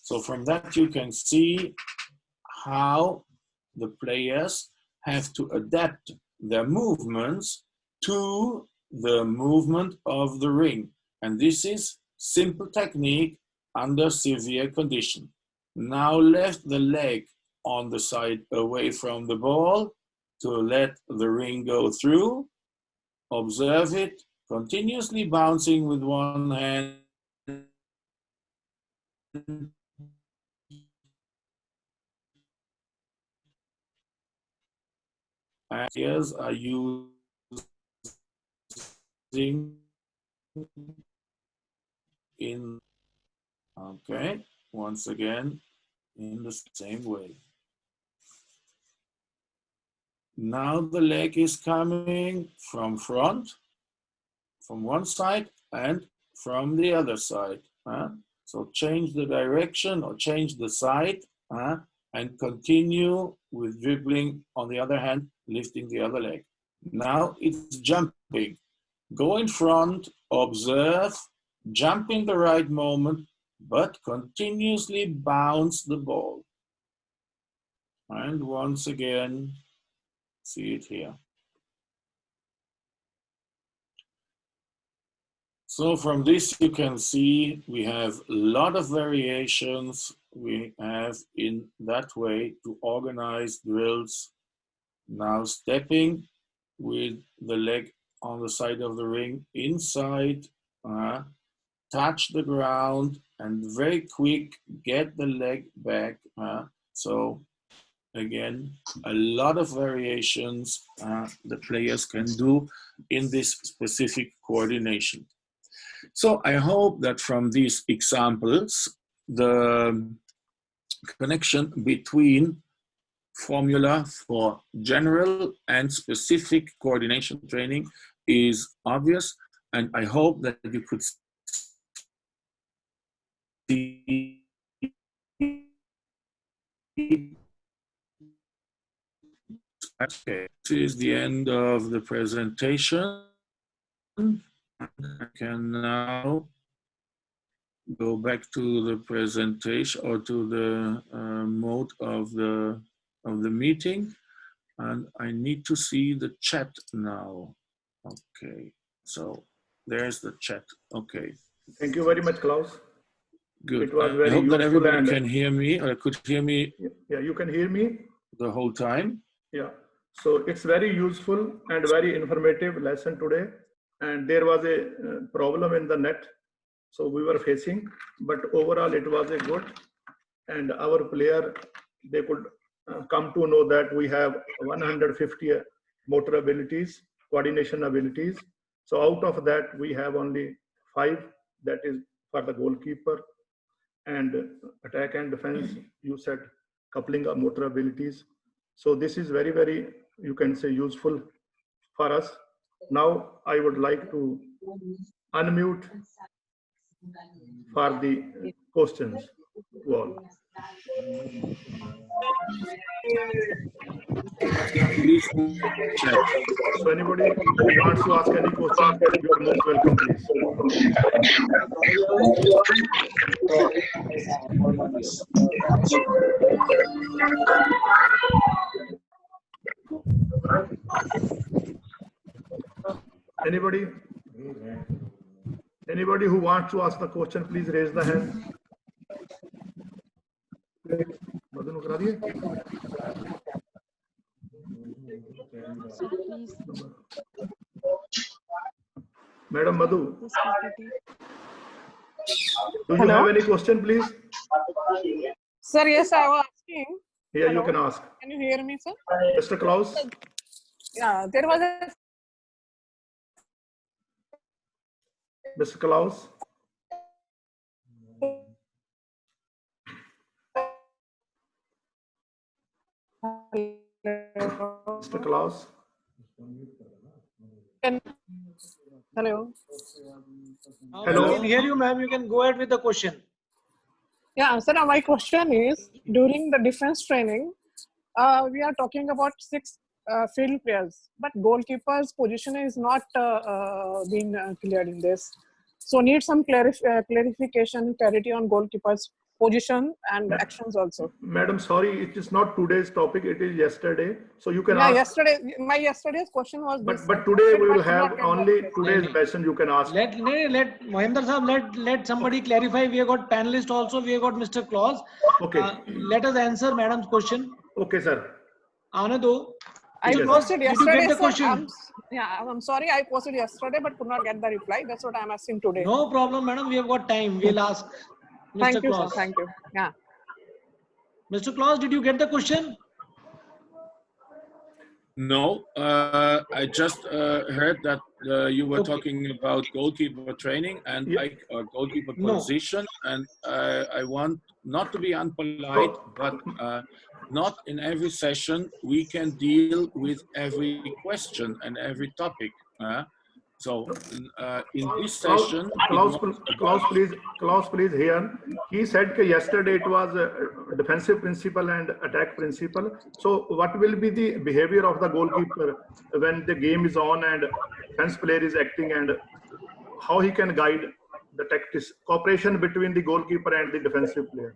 So from that you can see how the players have to adapt their movements to the movement of the ring. And this is simple technique under severe condition. Now lift the leg on the side away from the ball to let the ring go through. Observe it, continuously bouncing with one hand and ears are using in, okay, once again, in the same way. Now the leg is coming from front, from one side and from the other side. So change the direction or change the side and continue with dribbling on the other hand, lifting the other leg. Now it's jumping. Go in front, observe, jump in the right moment, but continuously bounce the ball. And once again, see it here. So from this you can see we have a lot of variations we have in that way to organize drills. Now stepping with the leg on the side of the ring inside, touch the ground and very quick get the leg back. So again, a lot of variations the players can do in this specific coordination. So I hope that from these examples, the connection between formula for general and specific coordination training is obvious, and I hope that you could see. Okay, this is the end of the presentation. I can now go back to the presentation or to the mode of the meeting, and I need to see the chat now. Okay, so there's the chat. Okay.
Thank you very much, Klaus.
Good.
It was
I
very
hope that
useful
everybody can hear me or could hear me.
Yeah, you can hear me
the whole time.
Yeah, so it's very useful and very informative lesson today. And there was a problem in the net, so we were facing, but overall it was a good. And our player, they could come to know that we have 150 motor abilities, coordination abilities. So out of that, we have only 5, that is for the goalkeeper. And attack and defense, you said coupling of motor abilities. So this is very, very, you can say, useful for us. Now I would like to unmute for the questions to all.
Please chat.
So anybody who wants to ask any question, you are most welcome, please. Anybody? Anybody who wants to ask the question, please raise the hand. Madhu nu kara diye?
Sir, please.
Madam Madhu,
This PPT.
do you
Hello?
have any question, please?
Sir, yes, I was asking.
Here you
Hello?
can ask.
Can you hear me, sir?
Mr. Klaus?
Yeah, there was a
Mr. Klaus? Mr. Klaus?
Hello.
Hello?
We can hear you, ma'am. You can go ahead with the question.
Yeah, sir, my question is, during the defense training, we are talking about 6 field players, but goalkeeper's position is not being cleared in this. So need some clarification, clarity on goalkeeper's position and actions also.
Madam, sorry, it is not today's topic. It is yesterday. So you can
Yeah,
ask.
my yesterday's question was this.
But today we will
I could
have
not get
only
the-
today's lesson you can ask.
Let Mohinder Sahab, let somebody clarify. We have got panelist also. We have got Mr. Claus.
Okay.
Let us answer madam's question.
Okay, sir.
Anado,
I
Yes.
posted
did you
yesterday,
get the
sir.
question?
I'm sorry, I posted yesterday, but could not get the reply. That's what I'm asking today.
No problem, madam. We have got time. We'll ask Mr.
Thank you,
Claus.
sir. Thank you. Yeah.
Mr. Claus, did you get the question?
No, I just heard that you were
Okay.
talking about goalkeeper training and
Yeah.
goalkeeper
No.
position, and I want not to be unpolite, but not in every session we can deal with every question and every topic. So in this session,
Klaus, please hear. He said that yesterday it was defensive principle and attack principle. So what will be the behavior of the goalkeeper when the game is on and defense player is acting, and how he can guide the tactics, cooperation between the goalkeeper and the defensive player?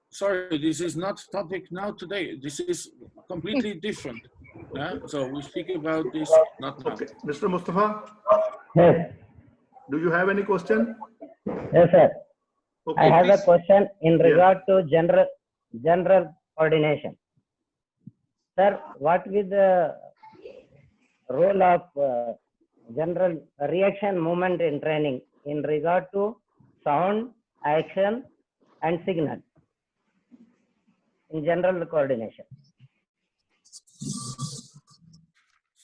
sorry, this is not topic now today. This is completely different. So we speak about this not now.
Okay, Mr. Mustafa,
Yes,
do you have any question?
yes, sir.
Okay,
I have
please.
a question in
Yeah.
regard to general coordination. Sir, what is the role of general reaction movement in training in regard to sound, action, and signal in general coordination?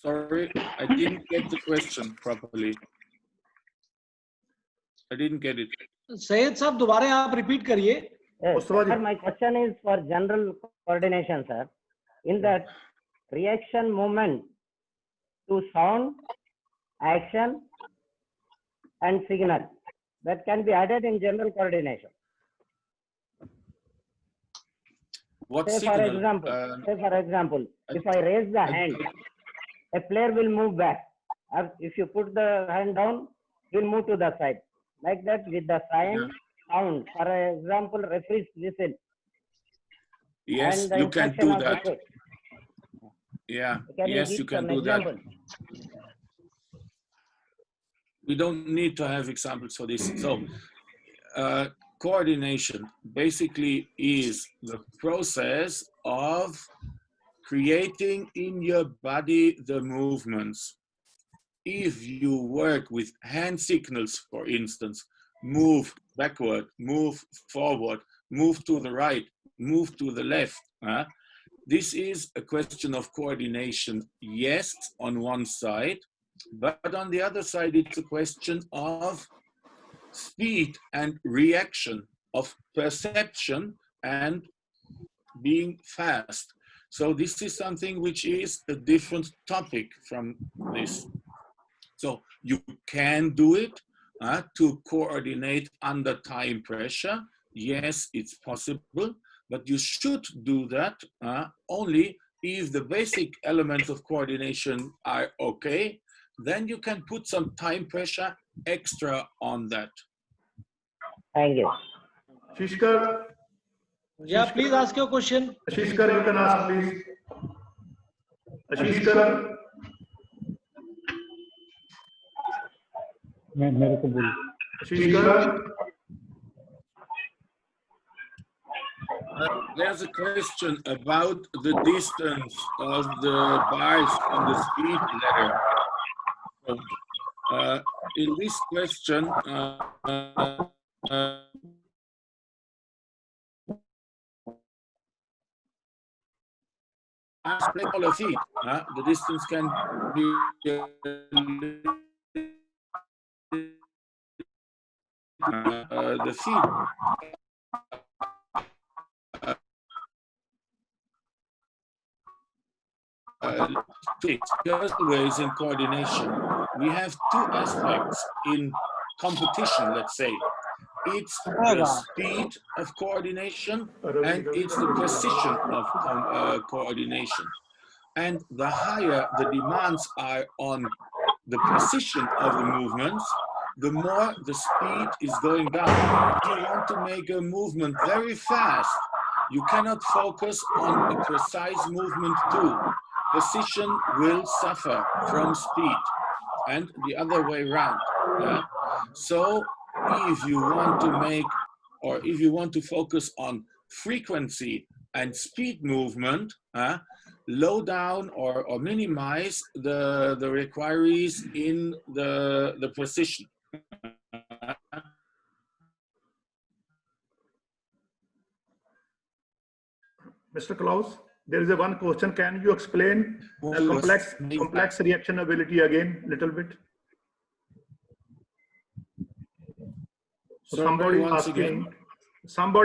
Sorry, I didn't get the question properly. I didn't get it.
Sayed Sahab, दोबारा आप repeat करिए.
Yes,
Mustafa ji.
sir, my question is for general coordination, sir. In that reaction movement to sound, action, and signal that can be added in general coordination.
What
Say
signal?
for example, if I raise the hand, a player will move back. If you put the hand down, he will move to the side. Like that with the sign, sound. For example, referee's whistle.
Yes,
and the
you can
instruction
do
of the
that.
coach.
Yeah,
Can
yes,
give
you can
some
do that.
example?
We don't need to have examples for this. So, coordination basically is the process of creating in your body the movements. If you work with hand signals, for instance, move backward, move forward, move to the right, move to the left, this is a question of coordination, yes, on one side, but on the other side, it's a question of speed and reaction, of perception and being fast. So this is something which is a different topic from this. So you can do it to coordinate under time pressure. Yes, it's possible. But you should do that only if the basic elements of coordination are okay. Then you can put some time pressure extra on that.
Thank you.
Shishkar,
Yeah, please ask your question.
Shishkar, you can ask, please. Shishkar,
मेरे को बोल
Shishkar,
There's a question about the distance of the bars on the speed ladder. So, in this question, as smaller feet, the distance can be the feet. Always in coordination. We have two aspects in competition, let's say. It's the speed of coordination and it's the precision of coordination. And the higher the demands are on the precision of the movements, the more the speed is going down. If you want to make a movement very fast, you cannot focus on a precise movement too. Precision will suffer from speed, and the other way around. So if you want to make, or if you want to focus on frequency and speed movement, low down or minimize the requirements in the precision.
Mr. Klaus, there is a one question. Can you explain complex reaction ability again, little bit? Somebody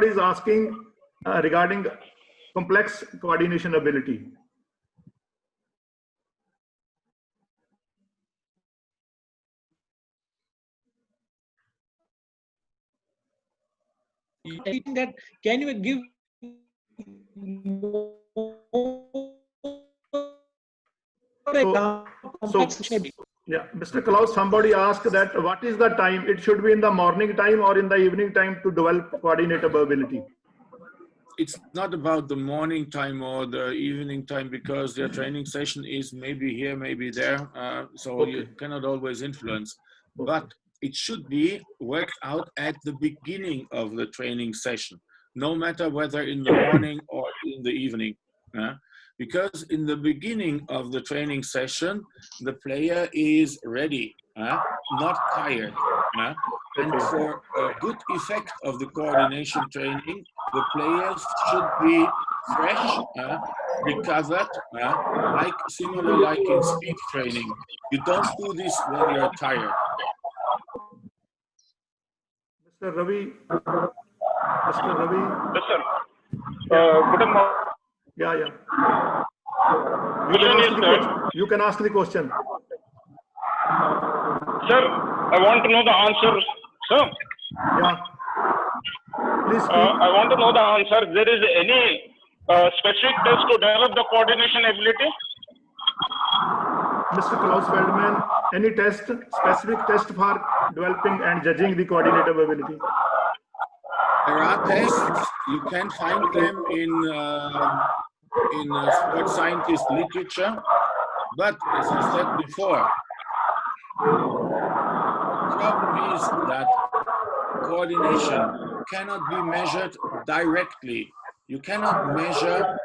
is asking regarding complex coordination ability.
That can you give
yeah, Mr. Klaus, somebody asked that what is the time? It should be in the morning time or in the evening time to develop coordinative ability.
It's not about the morning time or the evening time because their training session is maybe here, maybe there. So you cannot always influence. But it should be worked out at the beginning of the training session, no matter whether in the morning or in the evening. Because in the beginning of the training session, the player is ready, not tired. And for a good effect of the coordination training, the players should be fresh, recovered, similar like in speed training. You don't do this when you're tired.
Mr. Ravi. Mr. Ravi.
Yes, sir. Good morning.
Yeah.
You
can ask the question.
Sir, I want to know the answer, sir.
Yeah. Please speak.
I want to know the answer. There is any specific test to develop the coordination ability?
Mr. Klaus Feldman, any test, specific test for developing and judging the coordinative ability?
There are tests. You can find them in sports scientist literature. But as I said before, the problem is that coordination cannot be measured directly. You cannot measure,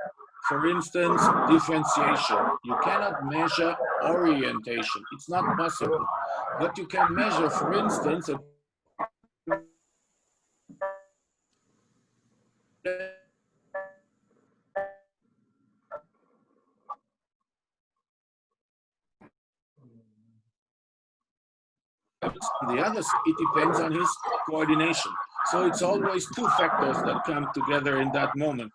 for instance, differentiation. You cannot measure orientation. It's not possible. But you can measure, for instance, the others, it depends on his coordination. So it's always two factors that come together in that moment.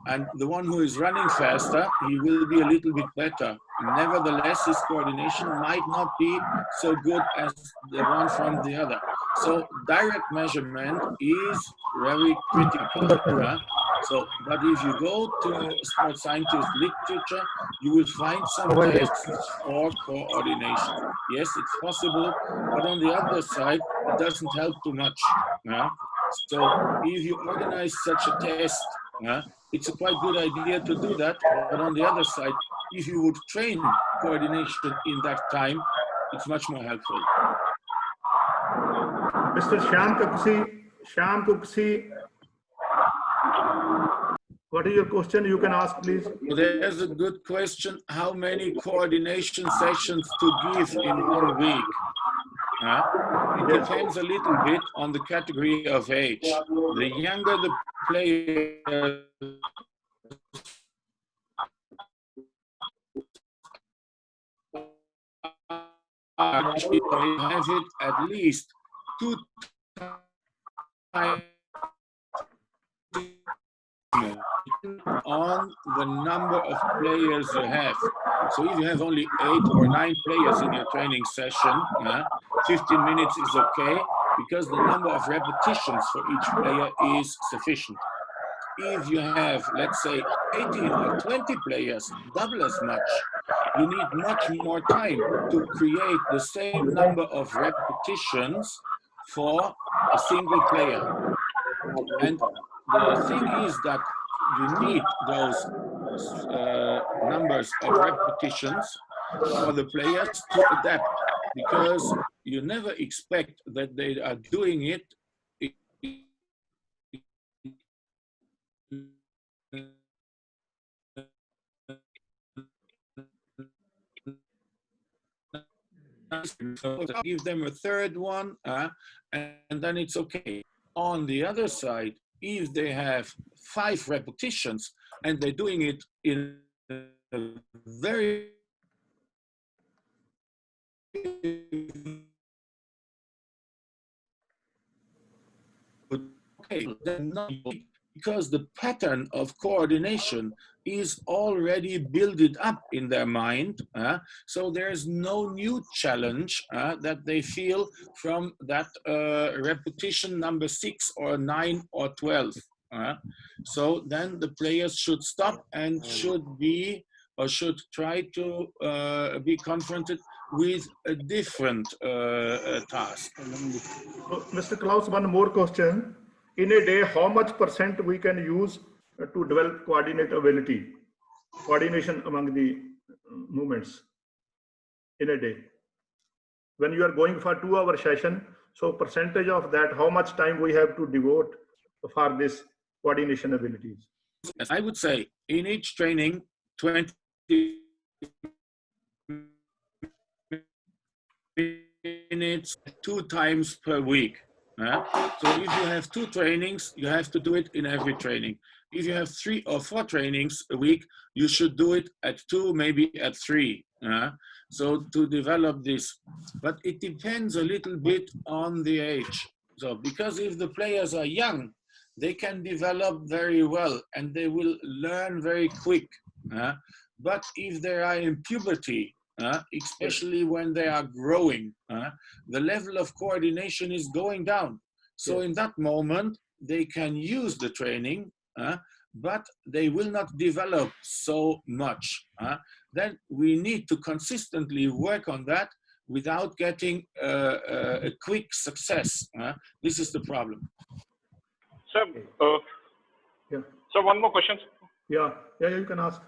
And the one who is running faster, he will be a little bit better. Nevertheless, his coordination might not be so good as the one from the other. So direct measurement is very critical. So, but if you go to sports scientist literature, you will find some tests for coordination. Yes, it's possible, but on the other side, it doesn't help too much. So if you organize such a test, it's a quite good idea to do that. But on the other side, if you would train coordination in that time, it's much more helpful.
Mr. Shyam Kuksi, what is your question? You can ask, please.
There's a good question. How many coordination sessions to give in 1 week? It depends a little bit on the category of age. The younger the player, they have it at least 2 times on the number of players you have. So if you have only 8 or 9 players in your training session, 15 minutes is okay, because the number of repetitions for each player is sufficient. If you have, let's say, 18 or 20 players, double as much, you need much more time to create the same number of repetitions for a single player. And the thing is that you need those numbers of repetitions for the players to adapt, because you never expect that they are doing it give them a third one, and then it's okay. On the other side, if they have 5 repetitions and they're doing it in a very okay, then not, because the pattern of coordination is already built up in their mind. So there's no new challenge that they feel from that repetition number 6 or 9 or 12. So then the players should stop and should try to be confronted with a different task.
So, Mr. Klaus, one more question. In a day, how much % we can use to develop coordination among the movements in a day? When you are going for 2-hour session, so percentage of that, how much time we have to devote for this coordination abilities?
I would say in each training, 20 minutes 2 times per week. So if you have 2 trainings, you have to do it in every training. If you have 3 or 4 trainings a week, you should do it at 2, maybe at 3. So to develop this, but it depends a little bit on the age. So because if the players are young, they can develop very well and they will learn very quick. But if they are in puberty, especially when they are growing, the level of coordination is going down. So in that moment, they can use the training, but they will not develop so much. Then we need to consistently work on that without getting a quick success. This is the problem.
Sir, so one more question.
Yeah, you can ask.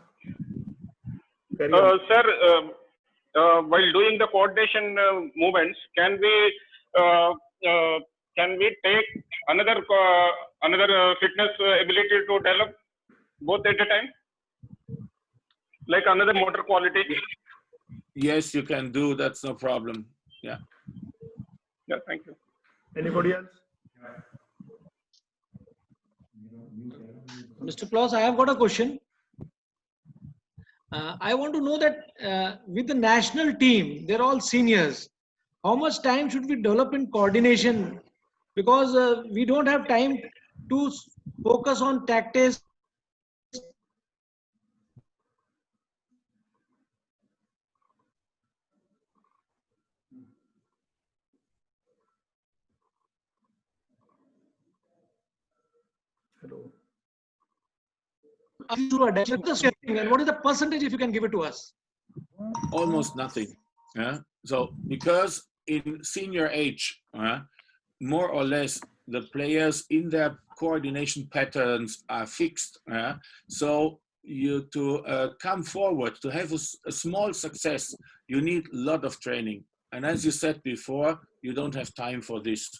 Sir, while doing the coordination movements, can we take another fitness ability to develop both at a time, like another motor quality?
Yes, you can do. That's no problem. Yeah.
Yeah. Thank you.
Anybody else?
Mr. Klaus, I have got a question. I want to know that with the national team, they're all seniors. How much time should we develop in coordination? Because we don't have time to focus on tactics.
Hello.
And what is the percentage, if you can give it to us?
Almost nothing. So because in senior age, more or less the players in their coordination patterns are fixed. So you to come forward, to have a small success, you need a lot of training. And as you said before, you don't have time for this.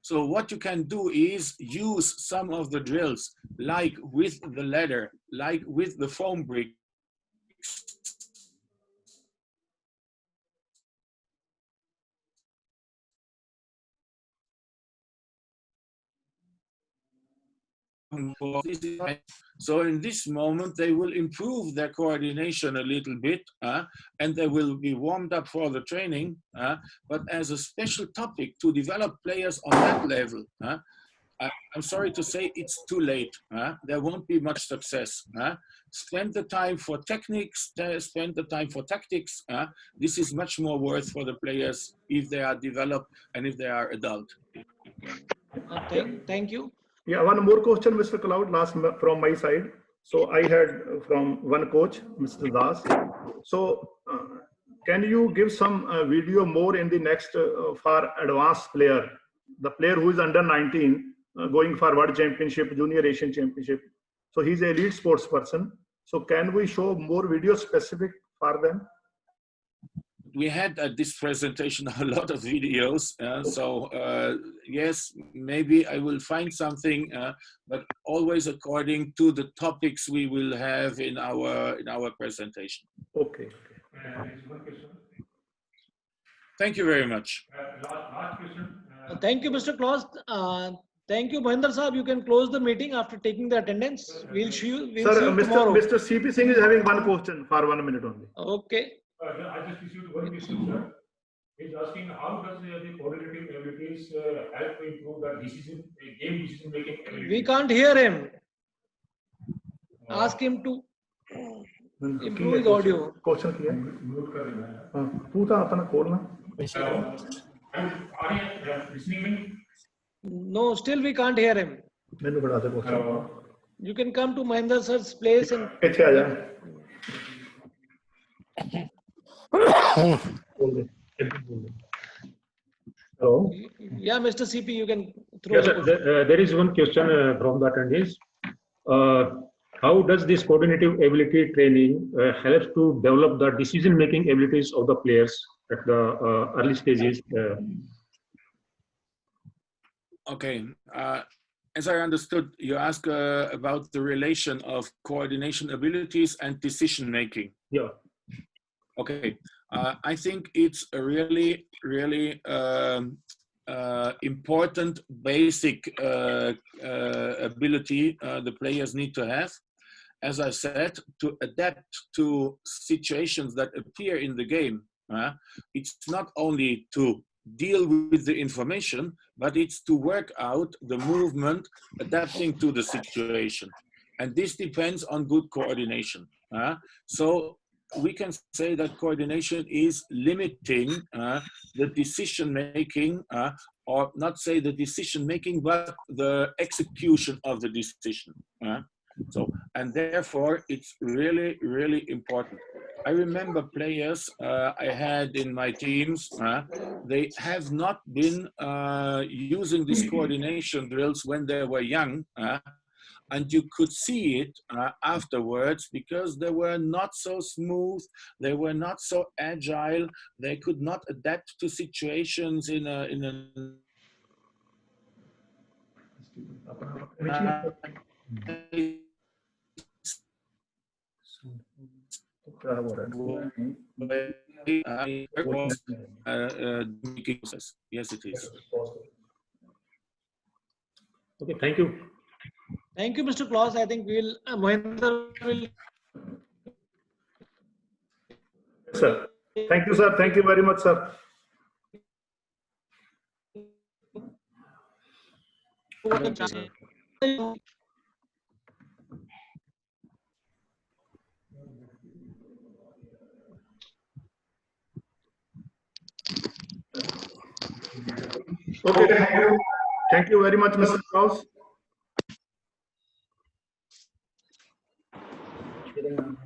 So what you can do is use some of the drills, like with the ladder, like with the foam bricks, so in this moment, they will improve their coordination a little bit, and they will be warmed up for the training. But as a special topic to develop players on that level, I'm sorry to say it's too late. There won't be much success. Spend the time for techniques, spend the time for tactics. This is much more worth for the players if they are developed and if they are adult.
Thank you.
Yeah, one more question, Mr. Cloud, last from my side. So I had from one coach, Mr. Das. So can you give some video more in the next for advanced player, the player who is under 19, going for World Championship, Junior Asian Championship. So he's a elite sports person. So can we show more videos specific for them?
We had at this presentation a lot of videos, so yes, maybe I will find something, but always according to the topics we will have in our presentation.
Okay.
Thank you very much.
Last question.
Thank you, Mr. Claus. Thank you, Mahendra Saab. You can close the meeting after taking the attendance. We'll see you tomorrow.
Mr. CP Singh is having one question for 1 minute only.
Okay.
I just received one question, sir. He's asking how does the coordinating abilities help to improve the game decision making ability?
We can't hear him. Ask him to improve his audio.
Question किया?
Mute कर देना है.
तू तो अपना खोलना.
Are you listening me?
No, still we can't hear him.
मैंने बड़ा था question.
You can come to Mahendra sir's place and.
पीछे आ जा. Hello.
Yeah, Mr. CP, you can throw.
Yes, there is one question from the attendees. How does this coordinative ability training helps to develop the decision-making abilities of the players at the early stages?
Okay. As I understood, you ask about the relation of coordination abilities and decision-making.
Yeah.
Okay. I think it's a really, really important basic ability the players need to have. As I said, to adapt to situations that appear in the game. It's not only to deal with the information, but it's to work out the movement adapting to the situation. And this depends on good coordination. So we can say that coordination is limiting the decision-making, or not say the decision-making, but the execution of the decision. So, and therefore, it's really, really important. I remember players I had in my teams, they have not been using these coordination drills when they were young, and you could see it afterwards because they were not so smooth, they were not so agile, they could not adapt to situations in a Yes, it is.
Okay, thank you.
Thank you, Mr. Claus. I think we'll Mahendra will.
Sir, thank you, sir. Thank you very much, sir. Okay, thank you. Thank you very much, Mr. Klaus. Yeah.